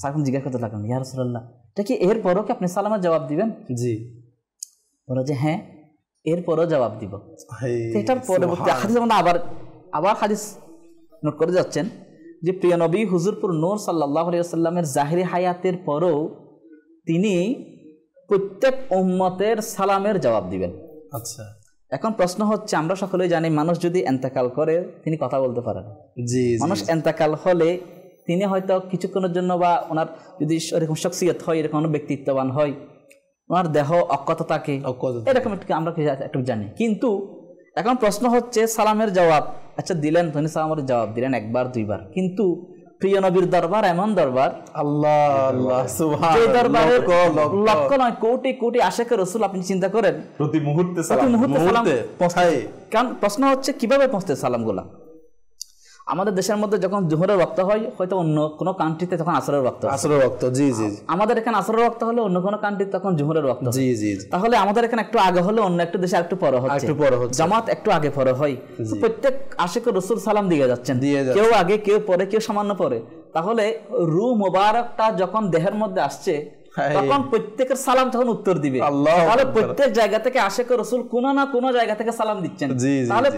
সালাম জিজ্ঞাসা করতে লাগলেন, ইয়া রাসূলুল্লাহ, এটা কি এর পরও কি আপনি সালামের জবাব দিবেন? জি। বলে যে হ্যাঁ, এরপরও জবাব দিব। এটার পরবর্তী হাদিস আমরা আবার হাদিস নোট করে যাচ্ছেন যে প্রিয় নবী হুজুরপুর নূর সাল্লাল্লাহু আলাইহি ওয়াসাল্লামের জাহিরি হায়াতের পরও তিনি প্রত্যেক উম্মতের সালামের জবাব দিবেন। আচ্ছা, এখন প্রশ্ন হচ্ছে, আমরা সকলেই জানি মানুষ যদি ইন্তেকাল করে তিনি কথা বলতে পারেন। জি, মানুষ ইন্তেকাল হলে তিনি হয়তো কিছুক্ষণের জন্য বা ওনার যদি এরকম শখসিয়ত হয়, এরকম ব্যক্তিত্ববান হয়, ওনার দেহ অক্ষত থাকে, এরকম আমরা একটু জানি। কিন্তু এখন প্রশ্ন হচ্ছে সালামের জবাব, আচ্ছা দিলেন, তিনি সালামের জবাব দিলেন একবার দুইবার, কিন্তু প্রিয় নবীর দরবার এমন দরবার, আল্লাহ আল্লাহ সুবহানাল্লাহ, যে দরবারে লক্ষ নয় কোটি কোটি আশিকের রাসূল, আপনি চিন্তা করেন প্রতি মুহূর্তে সালাম পৌঁছায়। কারণ প্রশ্ন হচ্ছে কিভাবে পৌঁছতে সালামগুলা? আমাদের দেশের মধ্যে যখন জোহরের ওয়াক্ত হয় হয়তো অন্য কোনো কান্ট্রিতে তখন আসরের ওয়াক্ত, আসরের ওয়াক্ত, জি জি। আমাদের এখানে আসরের ওয়াক্ত হলে অন্য কোনো কান্ট্রিতে তখন জোহরের ওয়াক্ত, জি জি। তাহলে আমাদের এখানে একটু আগে হলে অন্য একটা দেশে একটু পরে হচ্ছে, জামাত একটু আগে পরে হয়। প্রত্যেক আশিক রাসূল সালাম দিয়ে যাচ্ছেন, কেউ আগে কেউ পরে কেউ সামান্য পরে। তাহলে রূহ মোবারকটা যখন দেহের মধ্যে আসছে তখন প্রত্যেকের সালাম তখন উত্তর দিবে। তাহলে প্রত্যেক জায়গা থেকে আশিক রাসূল কোন না কোন জায়গা থেকে সালাম দিচ্ছেন। তাহলে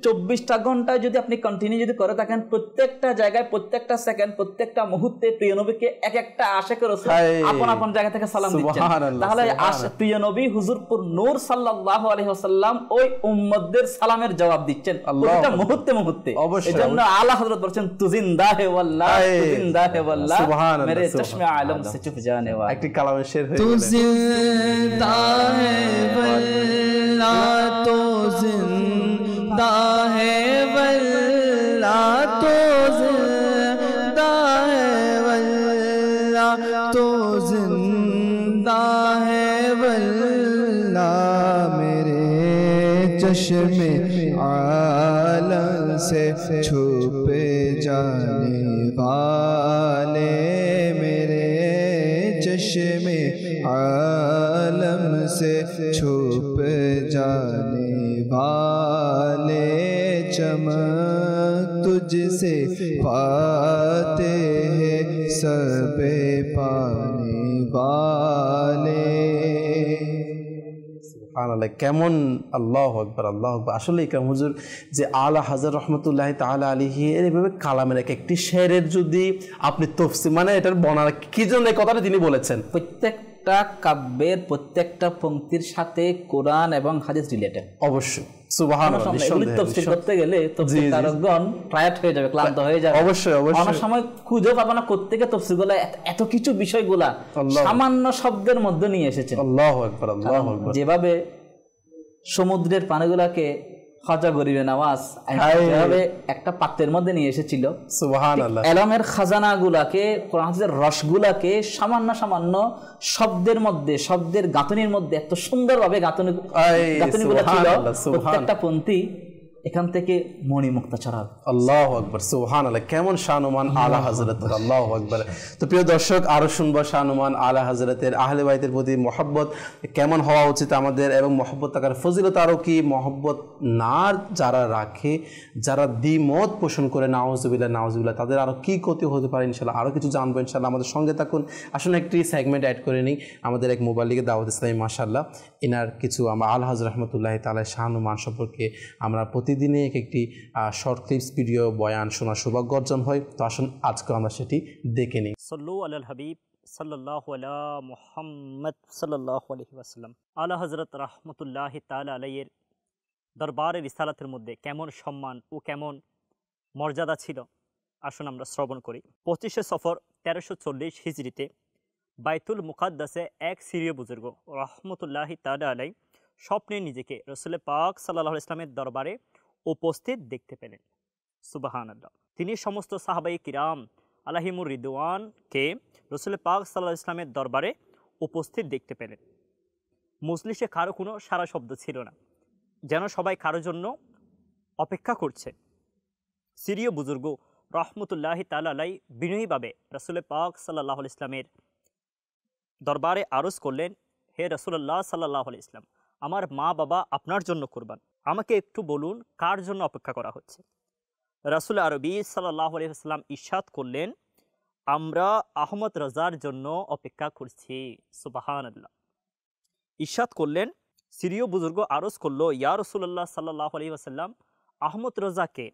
24টা ঘন্টায় যদি আপনি কন্টিনিউ যদি করে থাকেন, প্রত্যেকটা জায়গায় প্রত্যেকটা সেকেন্ড প্রত্যেকটা মুহূর্তে প্রিয় নবীকে এক একটা আশিক রাসূল আপন আপন জায়গা থেকে সালাম দিচ্ছেন। তাহলে প্রিয় নবী হুজুরপুর নূর সাল্লাল্লাহু আলাইহি ওয়াসাল্লাম ওই উম্মতদের সালামের জবাব দিচ্ছেন প্রত্যেকটা মুহূর্তে মুহূর্তে। এজন্য আলা হযরত বলেছেন তু জিন্দা হে ওয়াল্লাহ, তু জিন্দা হে ওয়াল্লাহ, মেরে চশমে আলম সে চুপ জানে ওয়া। কালামের শের হয়ে তু জিন্দা হে ওয়াল্লাহ, তু জিন্দা হে ওয়াল্লাহ, তু জিন্দা হে ওয়াল্লাহ, তু জিন্দা হে ওয়াল্লাহ, মেরে চশমে आलम से छुपे जाने वाले, मेरे चश्मे आलम से छुप जाने वाले, चमक तुझसे पाते हैं सब पाने वाले। কেমন আল্লাহু আকবার, আল্লাহু আকবার। আসলে ইকরাম হুজুর যে আলা হাজার রহমতুল্লাহ তাআলা আলাইহি এইভাবে কালামের একটি শেরের যদি আপনি তফসির মানে এটার বর্ণনা কি জন্য এই কথাটা তিনি বলেছেন, প্রত্যেকটা কাব্যের প্রত্যেকটা পংক্তির সাথে কোরআন এবং হাদিস রিলেটেড। অবশ্যই সুবহানাল্লাহ, তাফসীর করতে গেলে তাফসীরকারগণ টায়ার্ড হয়ে যাবে, ক্লান্ত হয়ে যাবে। অবশ্যই অবশ্যই অনেক সময় খুঁজে পাবে না কোত্থেকে তাফসীরগুলো এত কিছু বিষয়গুলা সামান্য শব্দের মধ্যে নিয়ে এসেছে। আল্লাহু আকবার, আল্লাহু আকবার। যেভাবে সমুদ্রের পানিগুলাকে খাজা গরিবে নওয়াজ যেভাবে একটা পাত্রের মধ্যে নিয়ে এসেছিল, সুবহানাল্লাহ, এলমের খাজানাগুলাকে কোরআনের রসগুলাকে সামান্য সামান্য শব্দের মধ্যে শব্দের গাঁথনির মধ্যে এত সুন্দরভাবে গাঁথনিগুলো ছিল, প্রত্যেকটা পন্থী এখান থেকে মণিমুক্তা ছড়াবে। আল্লাহু আকবার, সুবহানাল্লাহ। কেমন শানুমান আলা হযরতের, আল্লাহু আকবার। তো প্রিয় দর্শক, আরো শুনবো শানুমান আলা হযরতের, আহলে বাইতের প্রতি মহব্বত কেমন হওয়া উচিত আমাদের, এবং মহব্বত থাকার ফজিলত আরও কি, মহব্বত না যারা রাখে, যারা দ্বিমত পোষণ করে নাউজুবিল্লাহ নাউজুবিল্লাহ, তাদের আরও কি ক্ষতি হতে পারে ইনশাআল্লাহ আরও কিছু জানবো ইনশাআল্লাহ। আমাদের সঙ্গে থাকুন। আসলে একটি সেগমেন্ট অ্যাড করে নিই। আমাদের এক মোবাইল লিগে দাওয়াত ইসলামী মাশাআল্লাহ, এনার কিছু আমরা আলা হযরত রহমতুল্লাহ তাআলা শানুমান সম্পর্কে আমরা প্রতিদিনে একটি শর্ট ক্লিপস ভিডিও বয়ান শোনার সৌভাগ্য অর্জন হয়। তো আসুন আজকে আমরা সেটি দেখে নিই। সল্লু আলাল হাবিব সাল্লাল্লাহু আলা মুহাম্মদ সাল্লাল্লাহু আলাইহি ওয়াসাল্লাম। আলা হযরত রাহমাতুল্লাহি তাআলা আলাইহির দরবারে রিসালাতের মধ্যে কেমন সম্মান ও কেমন মর্যাদা ছিল আসুন আমরা শ্রবণ করি। 25শে সফর 1340 হিজরিতে বাইতুল মুকাদ্দাসে এক সিরীয় বুজুর্গ রাহমাতুল্লাহি তাআলা আলাইহি স্বপ্নে নিজেকে রাসূল পাক সাল্লাল্লাহু আলাইহি ওয়াসাল্লামের দরবারে উপস্থিত দেখতে পেলেন। সুবহানাল্লাহ। তিনি সমস্ত সাহাবায়ে কিরাম আলাইহিমুর রিদওয়ানকে রাসূল পাক সাল্লাল্লাহু আলাইহি ওয়াসাল্লামের দরবারে উপস্থিত দেখতে পেলেন। মজলিসে কারো কোনো সারা শব্দ ছিল না, যেন সবাই কারোর জন্য অপেক্ষা করছে। সিরীয় বুজুর্গ রাহমাতুল্লাহি তাআলা আলাইহি বিনয়ীভাবে রাসূল পাক সাল্লাল্লাহু আলাইহি ওয়াসাল্লামের দরবারে আরজ করলেন, হে রাসূলুল্লাহ সাল্লাল্লাহু আলাইহি ওয়াসাল্লাম, আমার মা বাবা আপনার জন্য কুরবান, আমাকে একটু বলুন কার জন্য অপেক্ষা করা হচ্ছে। রাসূল আরবি সাল্লাল্লাহু আলাইহি ওয়াসাল্লাম ইরশাদ করলেন, আমরা আহমদ রাজার জন্য অপেক্ষা করছি। সুবহানাল্লাহ। ইরশাদ করলেন, সিরীয় বুজুর্গ আরজ করলো, ইয়া রাসূলুল্লাহ সাল্লাল্লাহু আলাইহি ওয়াসাল্লাম, আহমদ রাজাকে?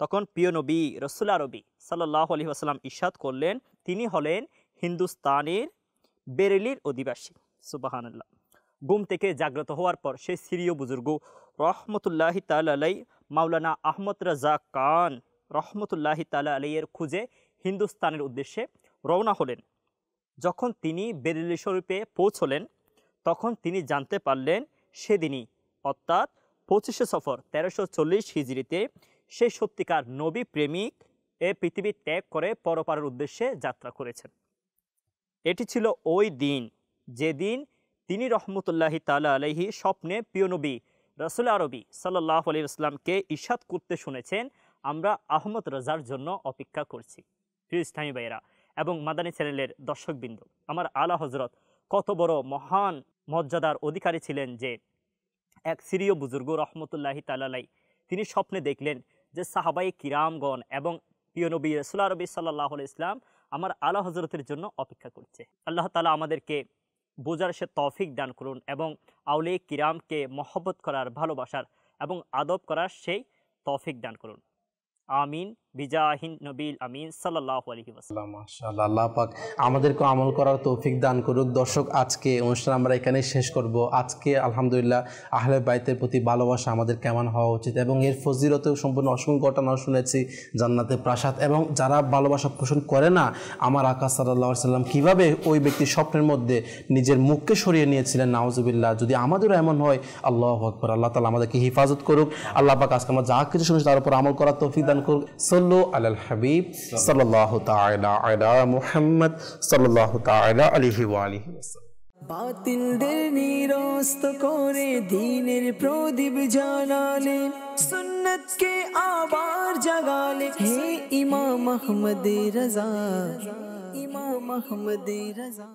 তখন প্রিয় নবী রাসূল আরবি সাল্লাল্লাহু আলাইহি ওয়াসাল্লাম ইরশাদ করলেন, তিনি হলেন হিন্দুস্তানের বেরেলির অধিবাসী। সুবহানাল্লাহ। ঘুম থেকে জাগ্রত হওয়ার পর সেই সিরীয় বুজুর্গ রহমতুল্লাহি তাআলা আলাইহি মাওলানা আহমদ রাজা খান রহমতুল্লাহি তাআলা আলাইহির খুঁজে হিন্দুস্তানের উদ্দেশ্যে রওনা হলেন। যখন তিনি বেরেলি শরীফে পৌঁছলেন তখন তিনি জানতে পারলেন সেদিনই অর্থাৎ 25শে সফর 1340 হিজরিতে সে সত্যিকার নবী প্রেমিক এ পৃথিবী ত্যাগ করে পরপারের উদ্দেশ্যে যাত্রা করেছেন। এটি ছিল ওই দিন যেদিন তিনি রহমতুল্লাহি তাআলা আলাইহি স্বপ্নে প্রিয় নবী রাসূল আরবি সাল্লাল্লাহু আলাইহি ওয়াসাল্লামকে ইরশাদ করতে শুনেছেন, আমরা আহমদ রাজার জন্য অপেক্ষা করছি। প্রিয় ইসলামী ভাইয়েরা এবং মাদানী চ্যানেলের দর্শকবৃন্দ, আমার আলা হজরত কত বড় মহান মর্যাদার অধিকারী ছিলেন যে এক সিরীয় বুজুর্গ রহমতুল্লাহি তাআলাই তিনি স্বপ্নে দেখলেন যে সাহাবায়ে কিরামগণ এবং প্রিয় নবী রাসূলুল্লাহ নবী সাল্লাল্লাহু আলাইহি ওয়াসাল্লাম আমার আলা হজরতের জন্য অপেক্ষা করছে। আল্লাহ তাআলা আমাদেরকে বোঝার সে তৌফিক দান করুন এবং আউলিয়া কিরামকে মহব্বত করার, ভালোবাসার এবং আদব করার সেই তৌফিক দান করুন। আমিন বিজাহিন নবীল আমিন সাল্লাল্লাহু আলাইহি ওয়াসাল্লাম। মাশাআল্লাহ, আল্লাহ পাক আমাদেরকে আমল করার তৌফিক দান করুক। দর্শক, আজকে অনুষ্ঠান আমরা এখানে শেষ করব। আজকে আলহামদুলিল্লাহ আহলে বাইতের প্রতি ভালোবাসা আমাদের কেমন হওয়া উচিত এবং এর ফজিলতেও সম্পূর্ণ অসংখ্য ঘটনা শুনেছি, জান্নাতের প্রাসাদ, এবং যারা ভালোবাসা পোষণ করে না, আমার আকা সাল্লাল্লাহু আলাইহি ওয়াসাল্লাম কীভাবে ওই ব্যক্তির স্বপ্নের মধ্যে নিজের মুখকে সরিয়ে নিয়েছিলেন, নাউজুবিল্লাহ। যদি আমাদেরও এমন হয়, আল্লাহু আকবার, আল্লাহ তাআলা আমাদেরকে হিফাজত করুক। আল্লাহ পাক আজকে আমরা যা কিছু শুনেছি তার উপর আমল করার তৌফিক দান করুক। সাল্লু আলাল হাবিব সাল্লাল্লাহু তাআলা আলা মুহাম্মদ সাল্লাল্লাহু তাআলা আলাইহি ওয়া আলিহি ওয়াসাল্লাম। বাতিলদের নিরস্ত করে দ্বীনের প্রদীপ জ্বালালে, সুন্নতকে আবার জাগালে, হে ইমাম আহমদ রাজা, ইমাম আহমদ রাজা।